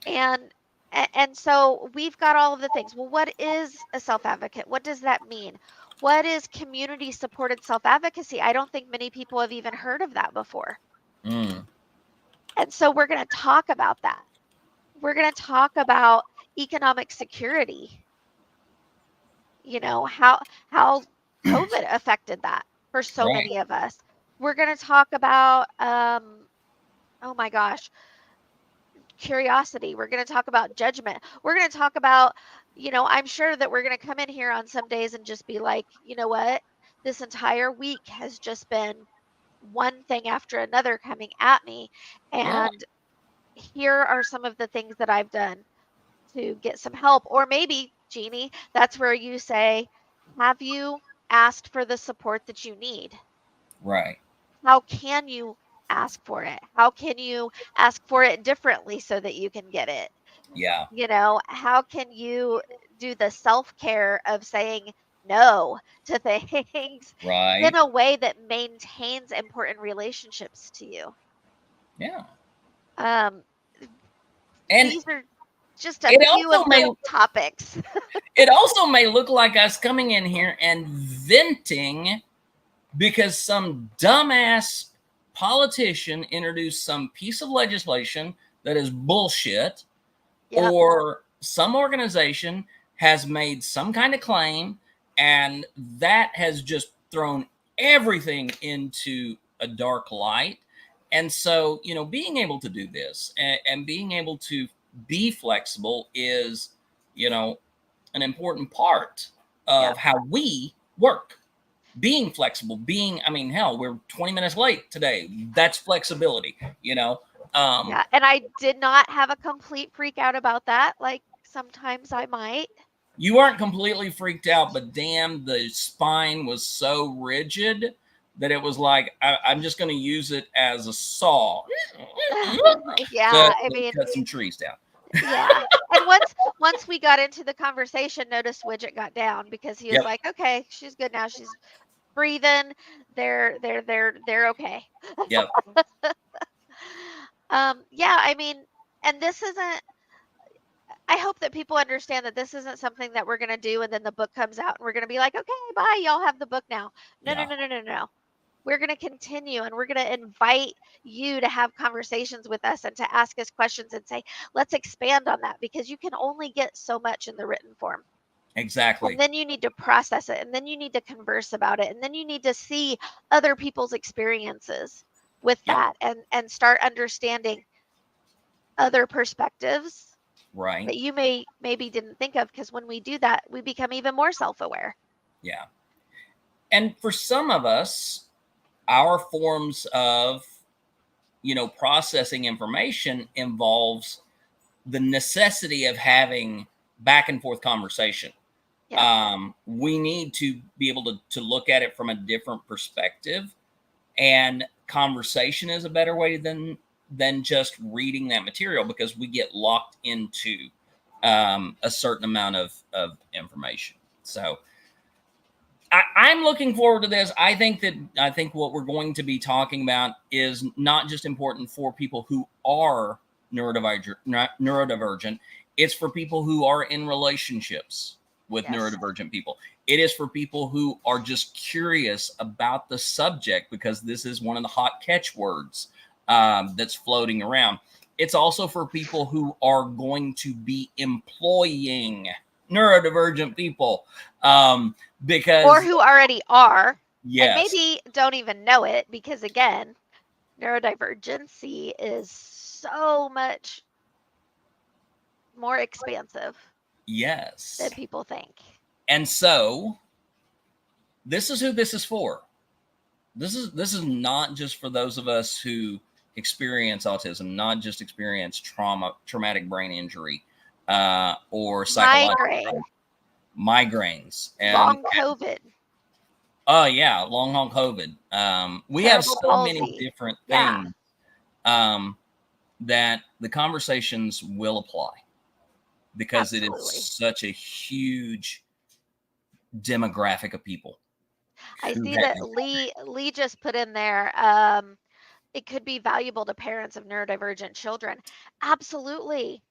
[SPEAKER 2] And so we've got all of the things. Well, what is a self-advocate? What does that mean? What is community supported self-advocacy? I don't think many people have even heard of that before. And so we're going to talk about that. We're going to talk about economic security. How COVID affected that, for so
[SPEAKER 1] Right.
[SPEAKER 2] many of us. We're going to talk about, oh my gosh, curiosity. We're going to talk about judgment. We're going to talk about, I'm sure that we're going to come in here on some days and just be like, you know what? This entire week has just been one thing after another coming at me.
[SPEAKER 1] Yeah.
[SPEAKER 2] And here are some of the things that I've done to get some help. Or maybe, Jeannie, that's where you say, have you asked for the support that you need?
[SPEAKER 1] Right.
[SPEAKER 2] How can you ask for it? How can you ask for it differently so that you can get it?
[SPEAKER 1] Yeah.
[SPEAKER 2] How can you do the self-care of saying no to things in
[SPEAKER 1] Right.
[SPEAKER 2] a way that maintains important relationships to you?
[SPEAKER 1] Yeah.
[SPEAKER 2] Um,
[SPEAKER 1] And
[SPEAKER 2] these are just a
[SPEAKER 1] it
[SPEAKER 2] few
[SPEAKER 1] also
[SPEAKER 2] of
[SPEAKER 1] may
[SPEAKER 2] the topics.
[SPEAKER 1] it also may look like us coming in here and venting because some dumbass politician introduced some piece of legislation that is bullshit,
[SPEAKER 2] Yep.
[SPEAKER 1] or some organization has made some kind of claim, and that has just thrown everything into a dark light. And so, being able to do this and being able to be flexible is, an important part of
[SPEAKER 2] Yep.
[SPEAKER 1] how we work. Being flexible, I mean, hell, we're 20 minutes late today. That's flexibility, Um,
[SPEAKER 2] Yeah. And I did not have a complete freak out about that. Like sometimes I might.
[SPEAKER 1] you weren't completely freaked out, but damn, the spine was so rigid that it was like, I'm just going to use it as a saw
[SPEAKER 2] Yeah.
[SPEAKER 1] to
[SPEAKER 2] I mean,
[SPEAKER 1] cut some trees down.
[SPEAKER 2] yeah. And once we got into the conversation, notice Widget got down because he was
[SPEAKER 1] Yep.
[SPEAKER 2] like, okay, she's good now. She's breathing. They're okay.
[SPEAKER 1] Yep.
[SPEAKER 2] Yeah, I mean, and this isn't, I hope that people understand that this isn't something that we're going to do and then the book comes out and we're going to be like, okay, bye, y'all have the book now. No, no,
[SPEAKER 1] Yeah.
[SPEAKER 2] no, no, no, no. We're going to continue and we're going to invite you to have conversations with us and to ask us questions and say, let's expand on that, because you can only get so much in the written form. And
[SPEAKER 1] Exactly.
[SPEAKER 2] then you need to process it, and then you need to converse about it, and then you need to see other people's experiences with
[SPEAKER 1] Yep.
[SPEAKER 2] that and start understanding other perspectives
[SPEAKER 1] Right.
[SPEAKER 2] that you maybe didn't think of, because when we do that, we become even more self-aware.
[SPEAKER 1] Yeah. And for some of us, our forms of, processing information involves the necessity of having back and forth conversation.
[SPEAKER 2] Yep.
[SPEAKER 1] We need to be able to look at it from a different perspective, and conversation is a better way than just reading that material, because we get locked into a certain amount of information. So I'm looking forward to this. I think what we're going to be talking about is not just important for people who are neurodivergent. It's for people who are in relationships with
[SPEAKER 2] Yes.
[SPEAKER 1] neurodivergent people. It is for people who are just curious about the subject, because this is one of the hot catchwords that's floating around. It's also for people who are going to be employing neurodivergent people. Because
[SPEAKER 2] Or who already are, and
[SPEAKER 1] yes,
[SPEAKER 2] maybe don't even know it, because again, neurodivergency is so much more expansive
[SPEAKER 1] yes.
[SPEAKER 2] than people think.
[SPEAKER 1] And so this is who this is for. This is not just for those of us who experience autism, not just experience traumatic brain injury, or
[SPEAKER 2] Migraine,
[SPEAKER 1] psychological migraines, and
[SPEAKER 2] long COVID,
[SPEAKER 1] oh yeah, long haul COVID. We have
[SPEAKER 2] cerebral
[SPEAKER 1] so many
[SPEAKER 2] palsy.
[SPEAKER 1] different
[SPEAKER 2] Yeah,
[SPEAKER 1] things that the conversations will apply, because it is
[SPEAKER 2] absolutely.
[SPEAKER 1] such a huge demographic of people
[SPEAKER 2] I
[SPEAKER 1] who
[SPEAKER 2] see
[SPEAKER 1] have
[SPEAKER 2] that
[SPEAKER 1] these.
[SPEAKER 2] Lee just put in there, it could be valuable to parents of neurodivergent children. Absolutely.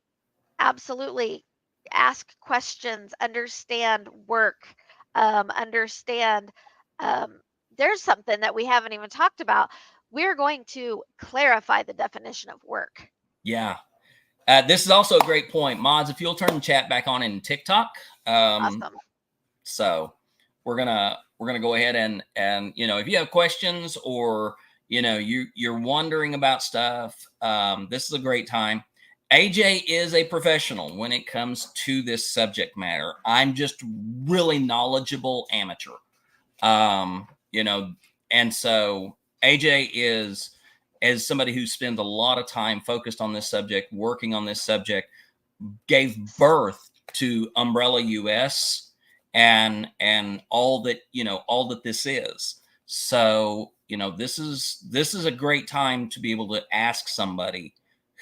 [SPEAKER 2] Absolutely. Ask questions, understand work, understand. Um, there's something that we haven't even talked about. We're going to clarify the definition of work.
[SPEAKER 1] Yeah. This is also a great point. Mods, if you'll turn the chat back on in TikTok.
[SPEAKER 2] Awesome.
[SPEAKER 1] So we're gonna go ahead and if you have questions, or you're wondering about stuff, this is a great time. AJ is a professional when it comes to this subject matter. I'm just really knowledgeable amateur. um and so AJ is, as somebody who spends a lot of time focused on this subject, working on this subject, gave birth to Umbrella US and all that this is. So this is a great time to be able to ask somebody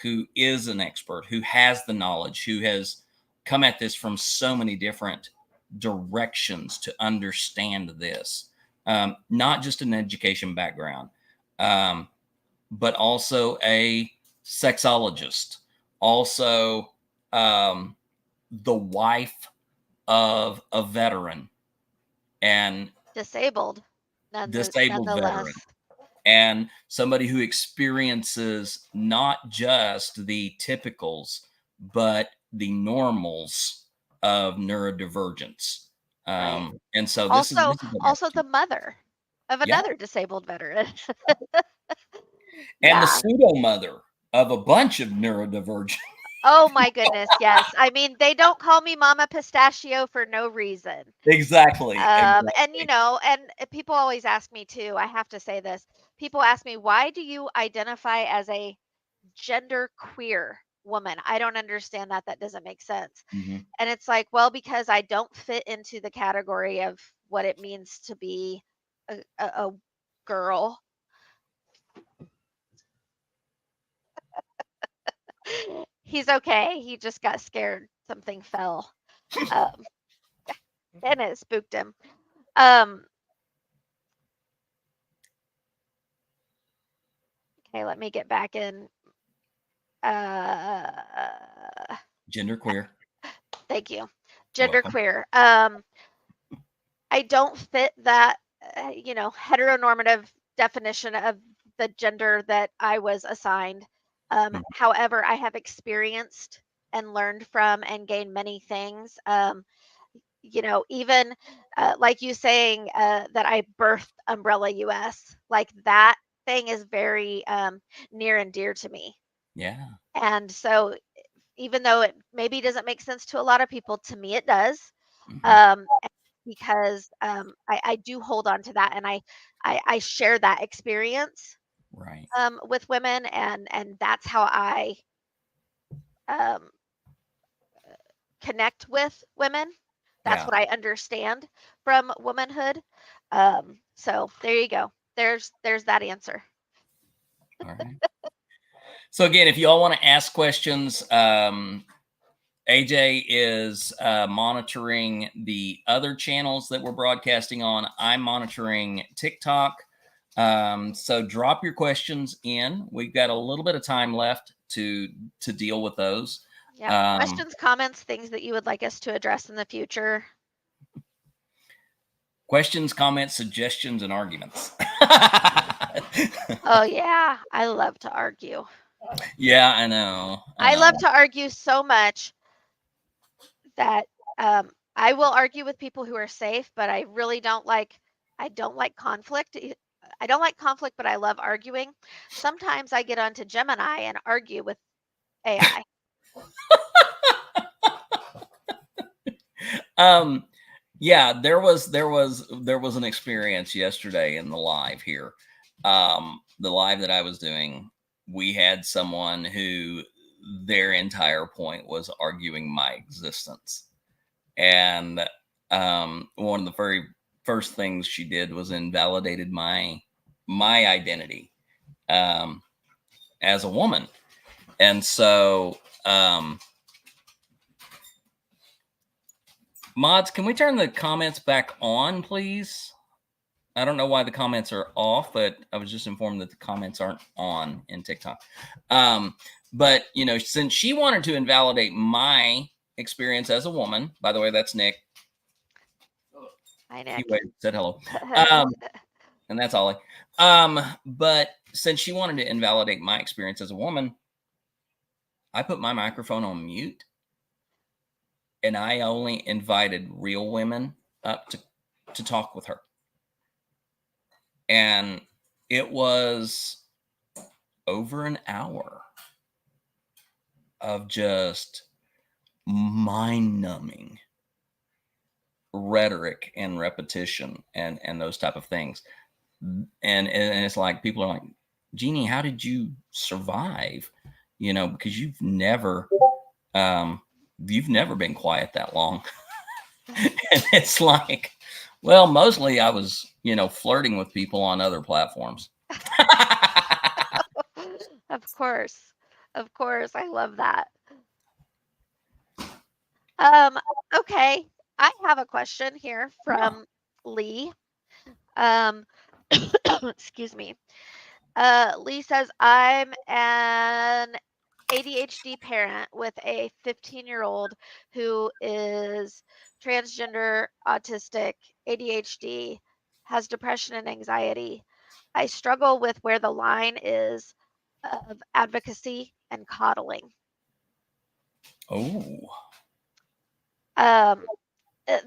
[SPEAKER 1] who is an expert, who has the knowledge, who has come at this from so many different directions to understand this. Not just an education background, but also a sexologist, also the wife of a veteran, and
[SPEAKER 2] Disabled,
[SPEAKER 1] disabled veteran,
[SPEAKER 2] nonetheless.
[SPEAKER 1] and somebody who experiences not just the typicals, but the normals of neurodivergence.
[SPEAKER 2] Right.
[SPEAKER 1] And so
[SPEAKER 2] Also,
[SPEAKER 1] this is an
[SPEAKER 2] also the
[SPEAKER 1] opportunity.
[SPEAKER 2] mother of
[SPEAKER 1] Yeah.
[SPEAKER 2] another disabled veteran.
[SPEAKER 1] And the
[SPEAKER 2] Yeah.
[SPEAKER 1] pseudo mother of a bunch of neurodivergent.
[SPEAKER 2] Oh my goodness, yes. I mean, they don't call me Mama Pistachio for no reason.
[SPEAKER 1] Exactly.
[SPEAKER 2] And people always ask me too, I have to say this. People ask me, why do you identify as a gender queer woman? I don't understand that. That doesn't make sense.
[SPEAKER 1] Mhm.
[SPEAKER 2] And it's like, well, because I don't fit into the category of what it means to be a girl. He's okay. He just got scared. Something fell. Um, and it spooked him. Um, okay, let me get back in. Uh,
[SPEAKER 1] Genderqueer.
[SPEAKER 2] Thank you.
[SPEAKER 1] Welcome.
[SPEAKER 2] Genderqueer. I don't fit that, heteronormative definition of the gender that I was assigned.
[SPEAKER 1] Mhm.
[SPEAKER 2] However, I have experienced and learned from and gained many things. Even like you saying that I birthed Umbrella US, like that thing is very near and dear to me.
[SPEAKER 1] Yeah.
[SPEAKER 2] And so, even though it maybe doesn't make sense to a lot of people, to me it does.
[SPEAKER 1] Mhm.
[SPEAKER 2] Um, because I do hold on to that, and I share that experience
[SPEAKER 1] Right.
[SPEAKER 2] with women, and that's how I um, connect with women. That's
[SPEAKER 1] Yeah.
[SPEAKER 2] what I understand from womanhood. So there you go. There's that answer.
[SPEAKER 1] All right. So again, if you all want to ask questions, AJ is monitoring the other channels that we're broadcasting on. I'm monitoring TikTok. So drop your questions in. We've got a little bit of time left to deal with those.
[SPEAKER 2] Yep.
[SPEAKER 1] Um,
[SPEAKER 2] Questions, comments, things that you would like us to address in the future.
[SPEAKER 1] Questions, comments, suggestions, and arguments.
[SPEAKER 2] Oh yeah, I love to argue.
[SPEAKER 1] Yeah, I know. I
[SPEAKER 2] I love
[SPEAKER 1] know.
[SPEAKER 2] to argue so much that I will argue with people who are safe, but I don't like conflict. I don't like conflict, but I love arguing. Sometimes I get onto Gemini and argue with AI.
[SPEAKER 1] Um, yeah, there was an experience yesterday in the live here. The live that I was doing, we had someone who their entire point was arguing my existence. And one of the very first things she did was invalidated my identity um, as a woman. And so, mods, can we turn the comments back on, please? I don't know why the comments are off, but I was just informed that the comments aren't on in TikTok. But since she wanted to invalidate my experience as a woman, by the way, that's Nick.
[SPEAKER 2] Hi,
[SPEAKER 1] He
[SPEAKER 2] Nick.
[SPEAKER 1] said hello. And that's Ollie. But since she wanted to invalidate my experience as a woman, I put my microphone on mute, and I only invited real women up to talk with her. And it was over an hour of just mind-numbing rhetoric and repetition and those type of things. And it's like, people are like, Genie, how did you survive? Because you've never been quiet that long. And it's like, well, mostly I was, flirting with people on other platforms.
[SPEAKER 2] Of course. Of course. I love that. Okay. I have a question here from Lee. Excuse me. Lee says, I'm an ADHD parent with a 15-year-old who is transgender, autistic, ADHD, has depression and anxiety. I struggle with where the line is of advocacy and coddling.
[SPEAKER 1] Oh,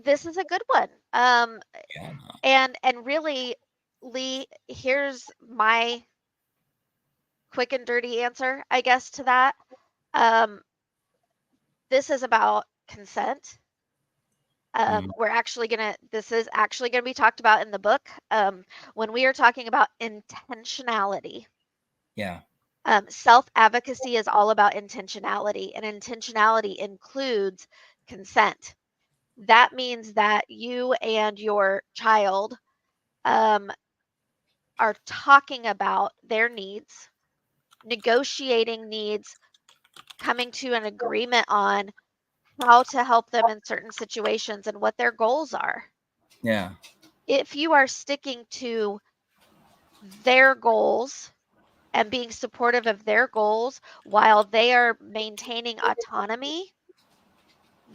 [SPEAKER 2] This is a good one.
[SPEAKER 1] yeah.
[SPEAKER 2] And really, Lee, here's my quick and dirty answer, I guess, to that. Um, this is about consent.
[SPEAKER 1] Mm,
[SPEAKER 2] This is actually gonna be talked about in the book. When we are talking about intentionality.
[SPEAKER 1] yeah.
[SPEAKER 2] Self-advocacy is all about intentionality, and intentionality includes consent. That means that you and your child are talking about their needs, negotiating needs, coming to an agreement on how to help them in certain situations and what their goals are.
[SPEAKER 1] Yeah.
[SPEAKER 2] If you are sticking to their goals and being supportive of their goals while they are maintaining autonomy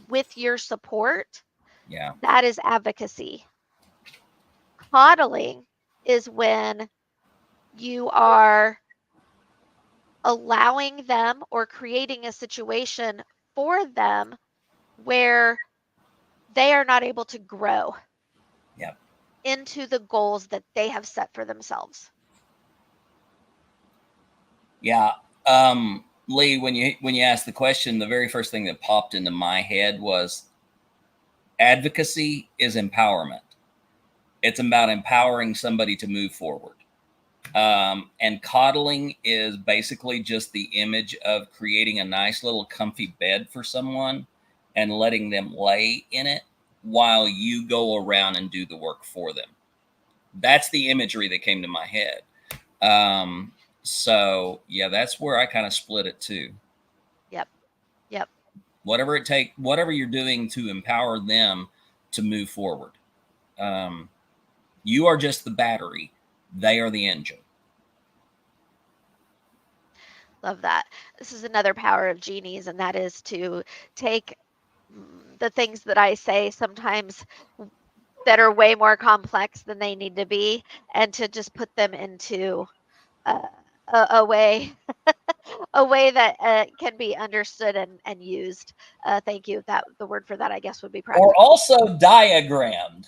[SPEAKER 2] with your support,
[SPEAKER 1] Yeah.
[SPEAKER 2] that is advocacy. Coddling is when you are allowing them or creating a situation for them where they are not able to grow
[SPEAKER 1] Yeah.
[SPEAKER 2] into the goals that they have set for themselves.
[SPEAKER 1] Yeah. Lee, when you asked the question, the very first thing that popped into my head was advocacy is empowerment. It's about empowering somebody to move forward. And coddling is basically just the image of creating a nice little comfy bed for someone and letting them lay in it while you go around and do the work for them. That's the imagery that came to my head. So yeah, that's where I kind of split it too.
[SPEAKER 2] Yep. Yep.
[SPEAKER 1] Whatever you're doing to empower them to move forward. Um, you are just the battery; they are the engine.
[SPEAKER 2] Love that. This is another power of genies, and that is to take the things that I say sometimes that are way more complex than they need to be, and to just put them into uh, a way a way that can be understood and used. Thank you. That the word for that, I guess, would be
[SPEAKER 1] Or
[SPEAKER 2] practical.
[SPEAKER 1] also diagrammed.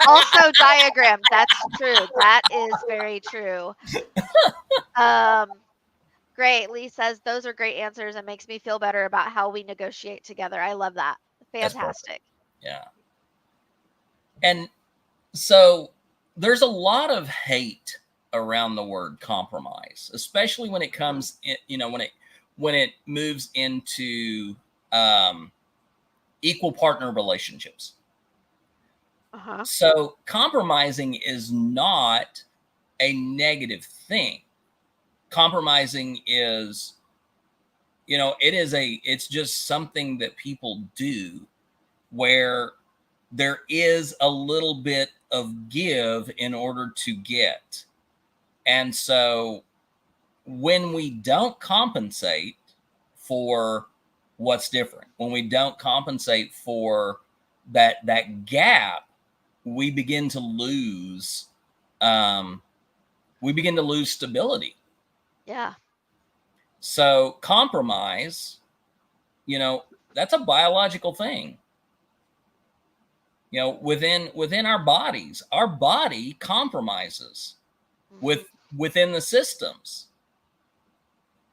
[SPEAKER 2] Also diagrammed. That's true. That is very true. Um, Great. Lee says those are great answers and makes me feel better about how we negotiate together. I love that.
[SPEAKER 1] That's perfect.
[SPEAKER 2] Fantastic.
[SPEAKER 1] Yeah. And so there's a lot of hate around the word compromise, especially when it comes in, when it moves into equal partner relationships.
[SPEAKER 2] Uh-huh.
[SPEAKER 1] So compromising is not a negative thing. Compromising is, it's just something that people do where there is a little bit of give in order to get. And so when we don't compensate for what's different, when we don't compensate for that gap, we begin to lose um, stability.
[SPEAKER 2] Yeah.
[SPEAKER 1] So compromise, that's a biological thing. within our bodies. Our body compromises
[SPEAKER 2] Hmm.
[SPEAKER 1] within the systems.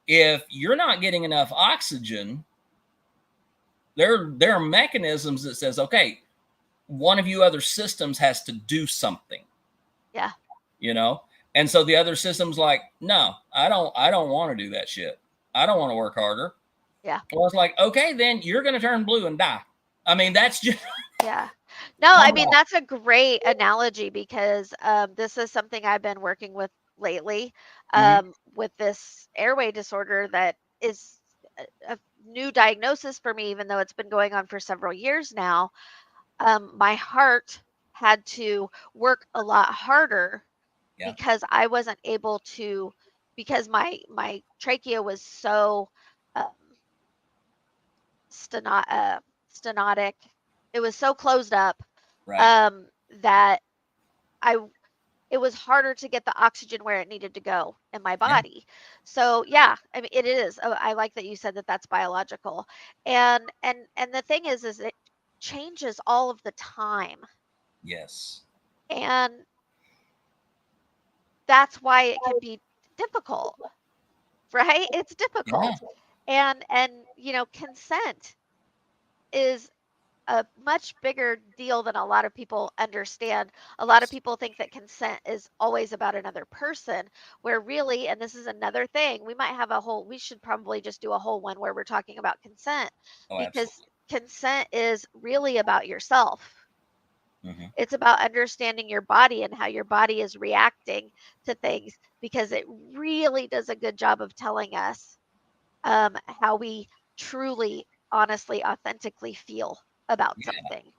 [SPEAKER 1] If you're not getting enough oxygen, there are mechanisms that says, okay, one of you other systems has to do something,
[SPEAKER 2] Yeah.
[SPEAKER 1] you know? And so the other system's like, no, I don't want to do that shit. I don't want to work harder.
[SPEAKER 2] Yeah.
[SPEAKER 1] Well, it's like, okay, then you're going to turn blue and die. I mean, that's just
[SPEAKER 2] Yeah. No, I
[SPEAKER 1] come
[SPEAKER 2] mean,
[SPEAKER 1] on.
[SPEAKER 2] that's a great analogy because this is something I've been working with lately,
[SPEAKER 1] Hmm.
[SPEAKER 2] with this airway disorder that is a new diagnosis for me, even though it's been going on for several years now. My heart had to work a lot harder
[SPEAKER 1] Yeah,
[SPEAKER 2] because I wasn't able to, because my trachea was so um, steno stenotic. It was so closed up,
[SPEAKER 1] right.
[SPEAKER 2] that I it was harder to get the oxygen where it needed to go in my
[SPEAKER 1] Yeah,
[SPEAKER 2] body. So yeah, I mean it is. I like that you said that that's biological. And the thing is it changes all of the time.
[SPEAKER 1] yes.
[SPEAKER 2] And that's why it can be difficult, right? It's
[SPEAKER 1] Yeah,
[SPEAKER 2] difficult. And consent is a much bigger deal than a lot of people understand. A lot of
[SPEAKER 1] yes.
[SPEAKER 2] people think that consent is always about another person, where really, and this is another thing, we should probably just do a whole one where we're talking about consent,
[SPEAKER 1] Oh,
[SPEAKER 2] because
[SPEAKER 1] absolutely.
[SPEAKER 2] consent is really about yourself.
[SPEAKER 1] Hmm.
[SPEAKER 2] It's about understanding your body and how your body is reacting to things, because it really does a good job of telling us how we truly, honestly, authentically feel about
[SPEAKER 1] Yeah.
[SPEAKER 2] something.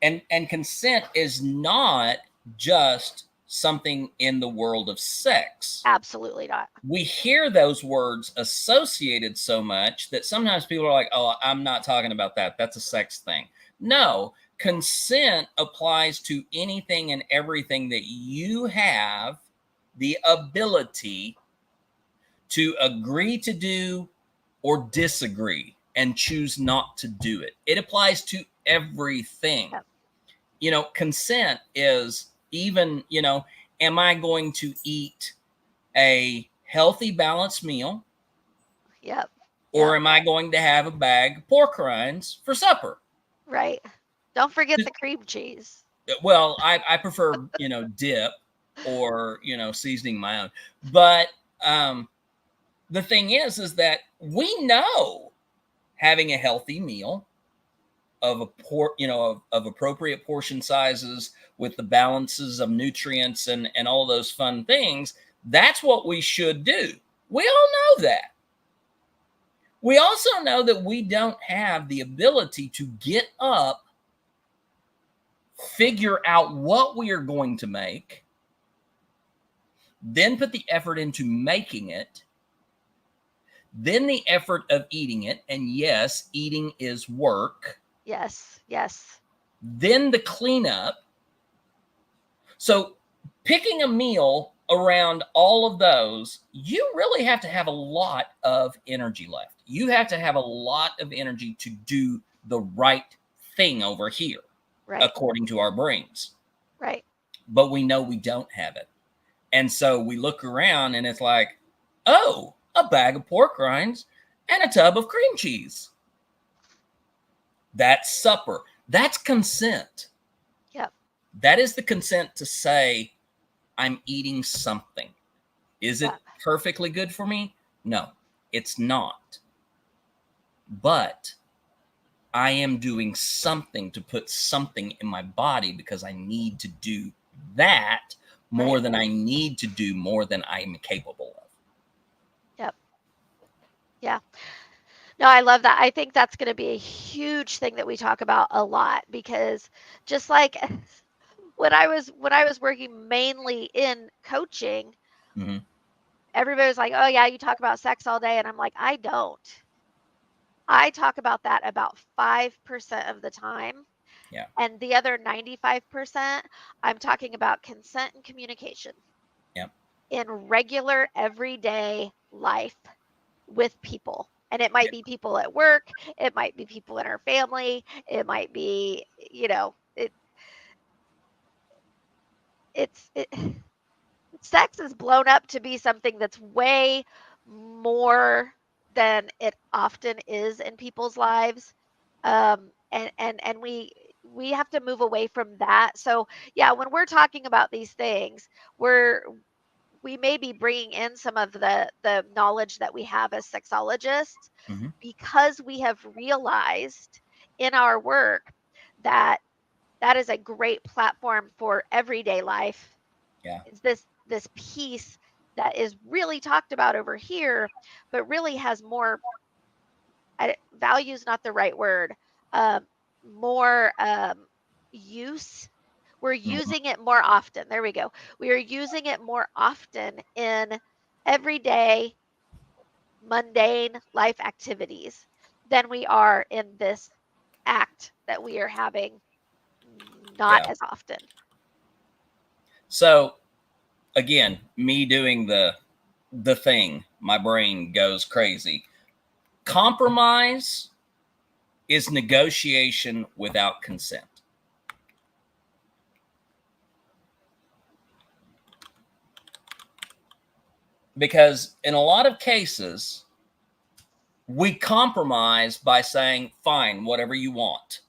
[SPEAKER 1] And consent is not just something in the world of sex.
[SPEAKER 2] Absolutely not.
[SPEAKER 1] We hear those words associated so much that sometimes people are like, oh, I'm not talking about that. That's a sex thing. No, consent applies to anything and everything that you have the ability to agree to do or disagree and choose not to do it. It applies to everything.
[SPEAKER 2] Yep.
[SPEAKER 1] Consent is even, am I going to eat a healthy, balanced meal,
[SPEAKER 2] Yep.
[SPEAKER 1] or
[SPEAKER 2] Yep.
[SPEAKER 1] am I going to have a bag of pork rinds for supper?
[SPEAKER 2] Right. Don't forget the cream cheese.
[SPEAKER 1] Well, I prefer, dip or, seasoning my own. But the thing is that we know having a healthy meal of of appropriate portion sizes with the balances of nutrients and all those fun things, that's what we should do. We all know that. We also know that we don't have the ability to get up, figure out what we are going to make, then put the effort into making it, then the effort of eating it. And yes, eating is work.
[SPEAKER 2] Yes. Yes.
[SPEAKER 1] Then the cleanup. So picking a meal around all of those, you really have to have a lot of energy left. You have to have a lot of energy to do the right thing over here,
[SPEAKER 2] Right.
[SPEAKER 1] according to our brains.
[SPEAKER 2] Right.
[SPEAKER 1] But we know we don't have it. And so we look around and it's like, oh, a bag of pork rinds and a tub of cream cheese. That's supper. That's consent.
[SPEAKER 2] Yep.
[SPEAKER 1] That is the consent to say, I'm eating something. Is it
[SPEAKER 2] Yep.
[SPEAKER 1] perfectly good for me? No, it's not. But I am doing something to put something in my body because I need to do that
[SPEAKER 2] Right.
[SPEAKER 1] more than I need to do more than I'm capable of.
[SPEAKER 2] Yep. Yeah. No, I love that. I think that's going to be a huge thing that we talk about a lot, because just like when I was working mainly in coaching,
[SPEAKER 1] Hmm.
[SPEAKER 2] everybody was like, "Oh yeah, you talk about sex all day." And I'm like, "I don't. I talk about that about 5% of the time.
[SPEAKER 1] Yeah.
[SPEAKER 2] And the other 95%, I'm talking about consent and communication
[SPEAKER 1] Yeah.
[SPEAKER 2] in regular everyday life with people. And it might
[SPEAKER 1] Yeah.
[SPEAKER 2] be people at work, it might be people in our family, it might be, it's sex is blown up to be something that's way more than it often is in people's lives. And we have to move away from that. So yeah, when we're talking about these things, we may be bringing in some of the knowledge that we have as sexologists,
[SPEAKER 1] Mm-hmm.
[SPEAKER 2] because we have realized in our work that that is a great platform for everyday life.
[SPEAKER 1] Yeah.
[SPEAKER 2] Is this piece that is really talked about over here, but really has more, value is not the right word, um, more use. We're
[SPEAKER 1] Mm-hmm.
[SPEAKER 2] using it more often. There we go. We are using it more often in everyday, mundane life activities than we are in this act that we are having not
[SPEAKER 1] Yeah.
[SPEAKER 2] as often.
[SPEAKER 1] So again, me doing the thing, my brain goes crazy. Compromise is negotiation without consent. Because in a lot of cases, we compromise by saying, fine, whatever you want.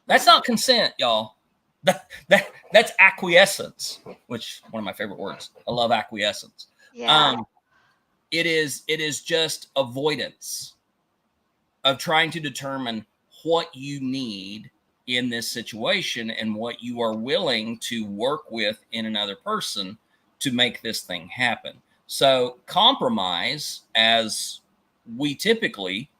[SPEAKER 1] That's
[SPEAKER 2] Uh-huh.
[SPEAKER 1] not consent, y'all. That's acquiescence, which one of my favorite words. I love acquiescence.
[SPEAKER 2] Yeah,
[SPEAKER 1] Um, it is just avoidance of trying to determine what you need in this situation and what you are willing to work with in another person to make this thing happen. So, compromise, as we typically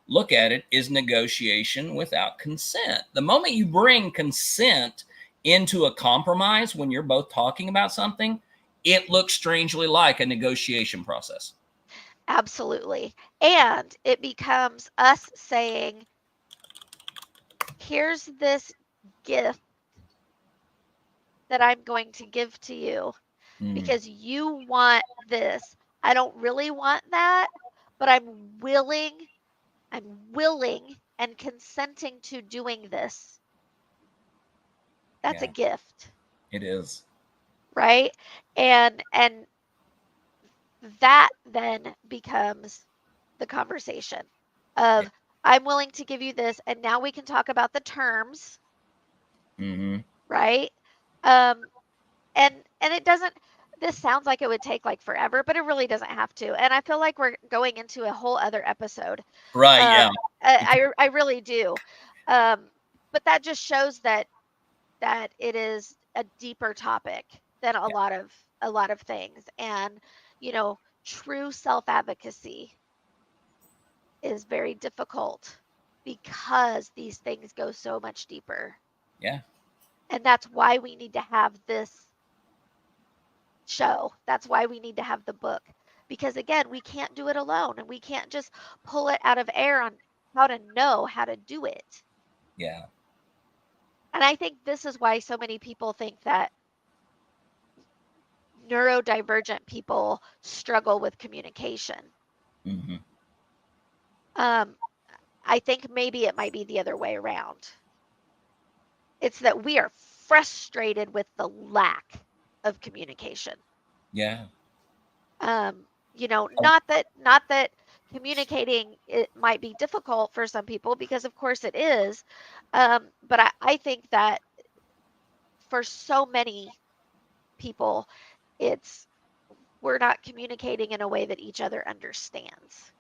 [SPEAKER 1] look at it, is negotiation without consent. The moment you bring consent into a compromise when you're both talking about something, it looks strangely like a negotiation process.
[SPEAKER 2] absolutely. And it becomes us saying, here's this gift that I'm going to give to you
[SPEAKER 1] Mm,
[SPEAKER 2] because you want this. I don't really want that, but I'm willing and consenting to doing this. That's a
[SPEAKER 1] yeah,
[SPEAKER 2] gift,
[SPEAKER 1] it is.
[SPEAKER 2] right? And that then becomes the conversation
[SPEAKER 1] Yeah.
[SPEAKER 2] of, I'm willing to give you this, and now we can talk about the terms,
[SPEAKER 1] Mm-hmm.
[SPEAKER 2] right? And it doesn't, this sounds like it would take like forever, but it really doesn't have to. And I feel like we're going into a whole other episode.
[SPEAKER 1] Right.
[SPEAKER 2] Um,
[SPEAKER 1] Yeah.
[SPEAKER 2] I really do. Um, but that just shows that it is a deeper topic than
[SPEAKER 1] Yeah.
[SPEAKER 2] a lot of things. And you know, true self-advocacy is very difficult because these things go so much deeper.
[SPEAKER 1] Yeah.
[SPEAKER 2] And that's why we need to have this show. That's why we need to have the book. Because again, we can't do it alone and we can't just pull it out of air on how to know how to do it.
[SPEAKER 1] Yeah.
[SPEAKER 2] And I think this is why so many people think that neurodivergent people struggle with communication.
[SPEAKER 1] Mm-hmm.
[SPEAKER 2] Um, I think maybe it might be the other way around. It's that we are frustrated with the lack of communication.
[SPEAKER 1] Yeah.
[SPEAKER 2] You know,
[SPEAKER 1] Oh,
[SPEAKER 2] not that communicating it might be difficult for some people, because of course it is. But I think that for so many people, it's we're not communicating in a way that each other understands.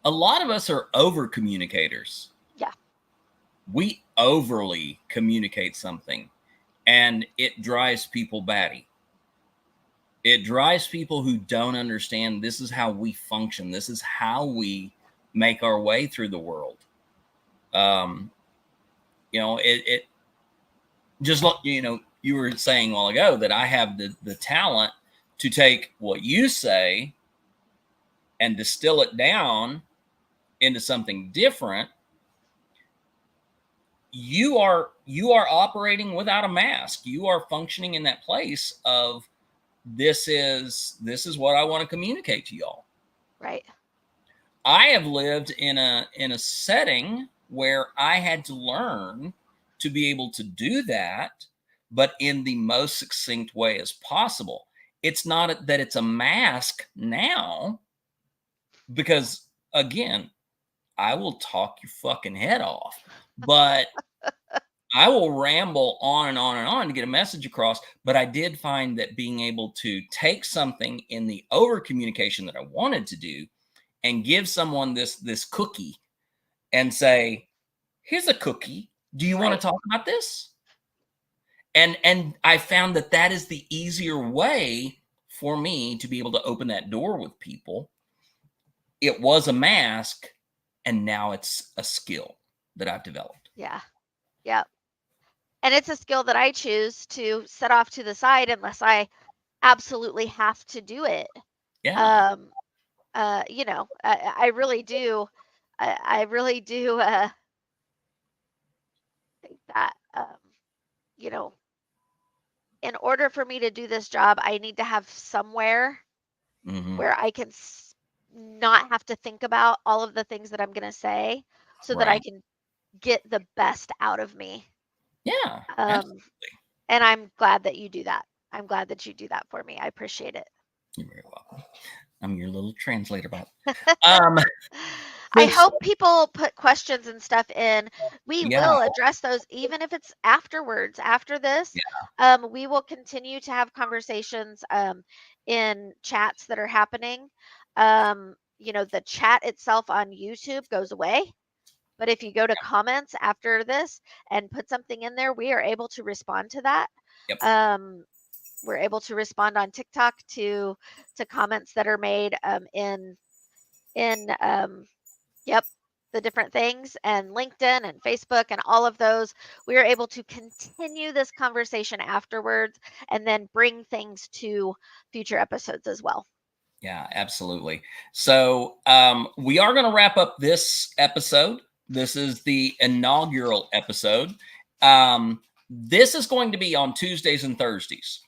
[SPEAKER 1] a lot of us are over communicators.
[SPEAKER 2] Yeah,
[SPEAKER 1] We overly communicate something and it drives people batty. It drives people who don't understand this is how we function. This is how we make our way through the world. Um, it just look, you were saying a while ago that I have the talent to take what you say and distill it down into something different. You are operating without a mask. You are functioning in that place of this is what I want to communicate to y'all.
[SPEAKER 2] right.
[SPEAKER 1] I have lived in a setting where I had to learn to be able to do that but in the most succinct way as possible. It's not that it's a mask now, because again, I will talk your fucking head off, but I will ramble on and on and on to get a message across. But I did find that being able to take something in the over communication that I wanted to do and give someone this cookie and say, here's a cookie. Do you want
[SPEAKER 2] Right.
[SPEAKER 1] to talk about this? And I found that that is the easier way for me to be able to open that door with people. It was a mask, and now it's a skill that I've developed.
[SPEAKER 2] Yeah. Yeah. And it's a skill that I choose to set off to the side unless I absolutely have to do it.
[SPEAKER 1] Yeah.
[SPEAKER 2] Um, I really do. I really do think that, you know, in order for me to do this job, I need to have somewhere
[SPEAKER 1] Hmm.
[SPEAKER 2] where I can not have to think about all of the things that I'm going to say so that I
[SPEAKER 1] Right.
[SPEAKER 2] can get the best out of me.
[SPEAKER 1] Yeah.
[SPEAKER 2] Um,
[SPEAKER 1] Absolutely.
[SPEAKER 2] and I'm glad that you do that. I'm glad that you do that for me. I appreciate it.
[SPEAKER 1] You're very welcome. I'm your little translator bot. Um,
[SPEAKER 2] I
[SPEAKER 1] so,
[SPEAKER 2] hope people put questions and stuff in. We
[SPEAKER 1] yeah.
[SPEAKER 2] will address those even if it's afterwards. After this,
[SPEAKER 1] Yeah.
[SPEAKER 2] we will continue to have conversations in chats that are happening. The chat itself on YouTube goes away. But if you go to comments after this and put something in there, we are able to respond to that.
[SPEAKER 1] Yep.
[SPEAKER 2] Um, we're able to respond on TikTok to comments that are made in yep, the different things, and LinkedIn and Facebook and all of those. We are able to continue this conversation afterwards and then bring things to future episodes as well.
[SPEAKER 1] Yeah, absolutely. So we are going to wrap up this episode. This is the inaugural episode. This is going to be on Tuesdays and Thursdays.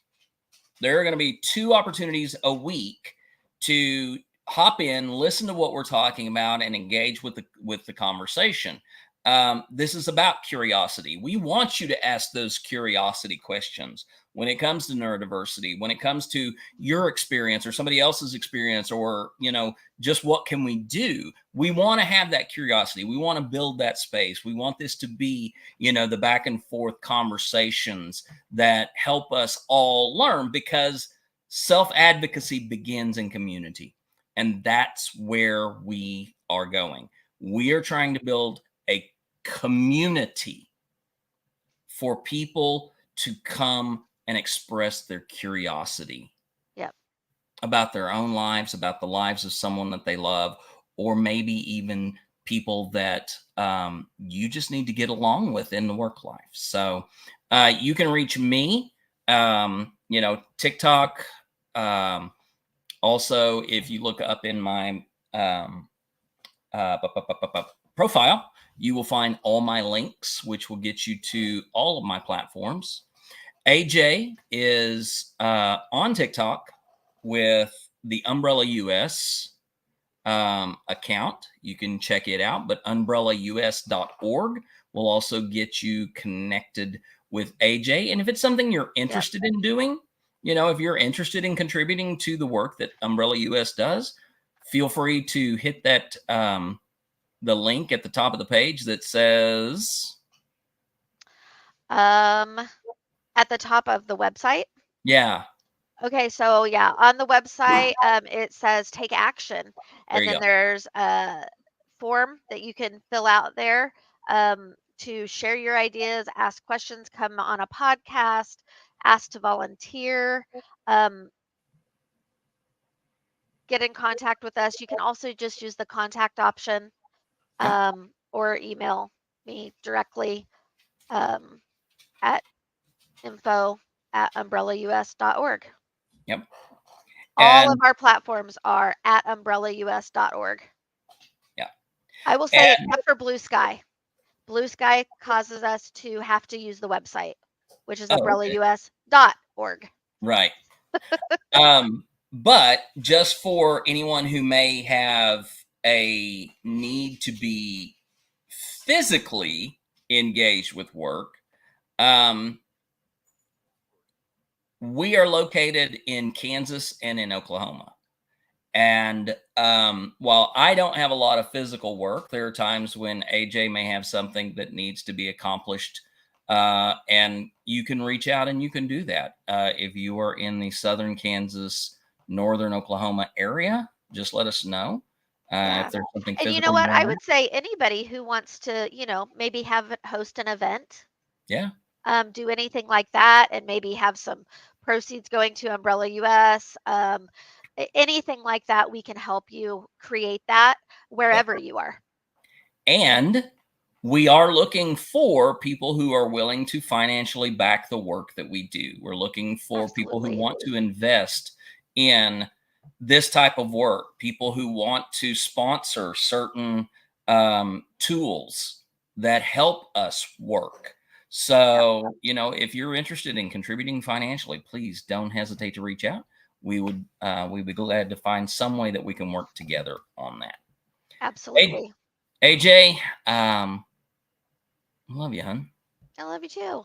[SPEAKER 1] There are going to be 2 opportunities a week to hop in, listen to what we're talking about, and engage with the conversation. This is about curiosity. We want you to ask those curiosity questions when it comes to neurodiversity, when it comes to your experience or somebody else's experience, or just what can we do. We want to have that curiosity. We want to build that space. We want this to be the back and forth conversations that help us all learn, because self-advocacy begins in community, and that's where we are going. We are trying to build a community for people to come and express their curiosity
[SPEAKER 2] Yep.
[SPEAKER 1] about their own lives, about the lives of someone that they love, or maybe even people that you just need to get along with in the work life. So you can reach me, TikTok. Also, if you look up in my profile, you will find all my links, which will get you to all of my platforms. AJ is on TikTok with the Umbrella US account. You can check it out, but umbrellaus.org will also get you connected with AJ. And if it's something you're
[SPEAKER 2] Yep.
[SPEAKER 1] interested in doing, if you're interested in contributing to the work that Umbrella US does, feel free to hit that the link at the top of the page that says
[SPEAKER 2] At the top of the website.
[SPEAKER 1] yeah.
[SPEAKER 2] Okay, so yeah, on the website, it says take action,
[SPEAKER 1] There
[SPEAKER 2] and
[SPEAKER 1] you
[SPEAKER 2] then
[SPEAKER 1] go.
[SPEAKER 2] there's a form that you can fill out there to share your ideas, ask questions, come on a podcast, ask to volunteer, um, get in contact with us. You can also just use the contact option
[SPEAKER 1] Yep.
[SPEAKER 2] or email me directly at info@umbrellaus.org.
[SPEAKER 1] Yep.
[SPEAKER 2] All of
[SPEAKER 1] And
[SPEAKER 2] our platforms are at umbrellaus.org.
[SPEAKER 1] yeah.
[SPEAKER 2] I will say,
[SPEAKER 1] And
[SPEAKER 2] except for Blue Sky. Blue Sky causes us to have to use the website, which is
[SPEAKER 1] okay.
[SPEAKER 2] umbrellaus.org.
[SPEAKER 1] Right. But just for anyone who may have a need to be physically engaged with work, um, We are located in Kansas and in Oklahoma. And while I don't have a lot of physical work, there are times when AJ may have something that needs to be accomplished. And you can reach out and you can do that. If you are in the southern Kansas, northern Oklahoma area, just let us know
[SPEAKER 2] Yeah.
[SPEAKER 1] if there's something
[SPEAKER 2] And you know
[SPEAKER 1] physical
[SPEAKER 2] what?
[SPEAKER 1] going
[SPEAKER 2] I
[SPEAKER 1] on.
[SPEAKER 2] would say anybody who wants to, maybe host an event,
[SPEAKER 1] Yeah.
[SPEAKER 2] do anything like that, and maybe have some proceeds going to Umbrella US, anything like that, we can help you create that
[SPEAKER 1] Yeah.
[SPEAKER 2] wherever you are.
[SPEAKER 1] And we are looking for people who are willing to financially back the work that we do. We're looking for people who
[SPEAKER 2] Absolutely.
[SPEAKER 1] want to invest in this type of work, people who want to sponsor certain tools that help us work.
[SPEAKER 2] Yep.
[SPEAKER 1] So, if you're interested in contributing financially, please don't hesitate to reach out. We'd be glad to find some way that we can work together on that. Hey,
[SPEAKER 2] Absolutely.
[SPEAKER 1] AJ, love you, hon.
[SPEAKER 2] I love you too.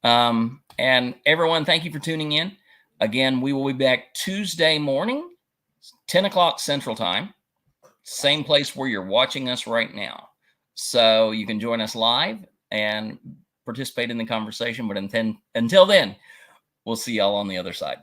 [SPEAKER 1] And everyone, thank you for tuning in. Again, we will be back Tuesday morning, 10 o'clock Central Time, same place where you're watching us right now. So you can join us live and participate in the conversation. But until then, we'll see y'all on the other side.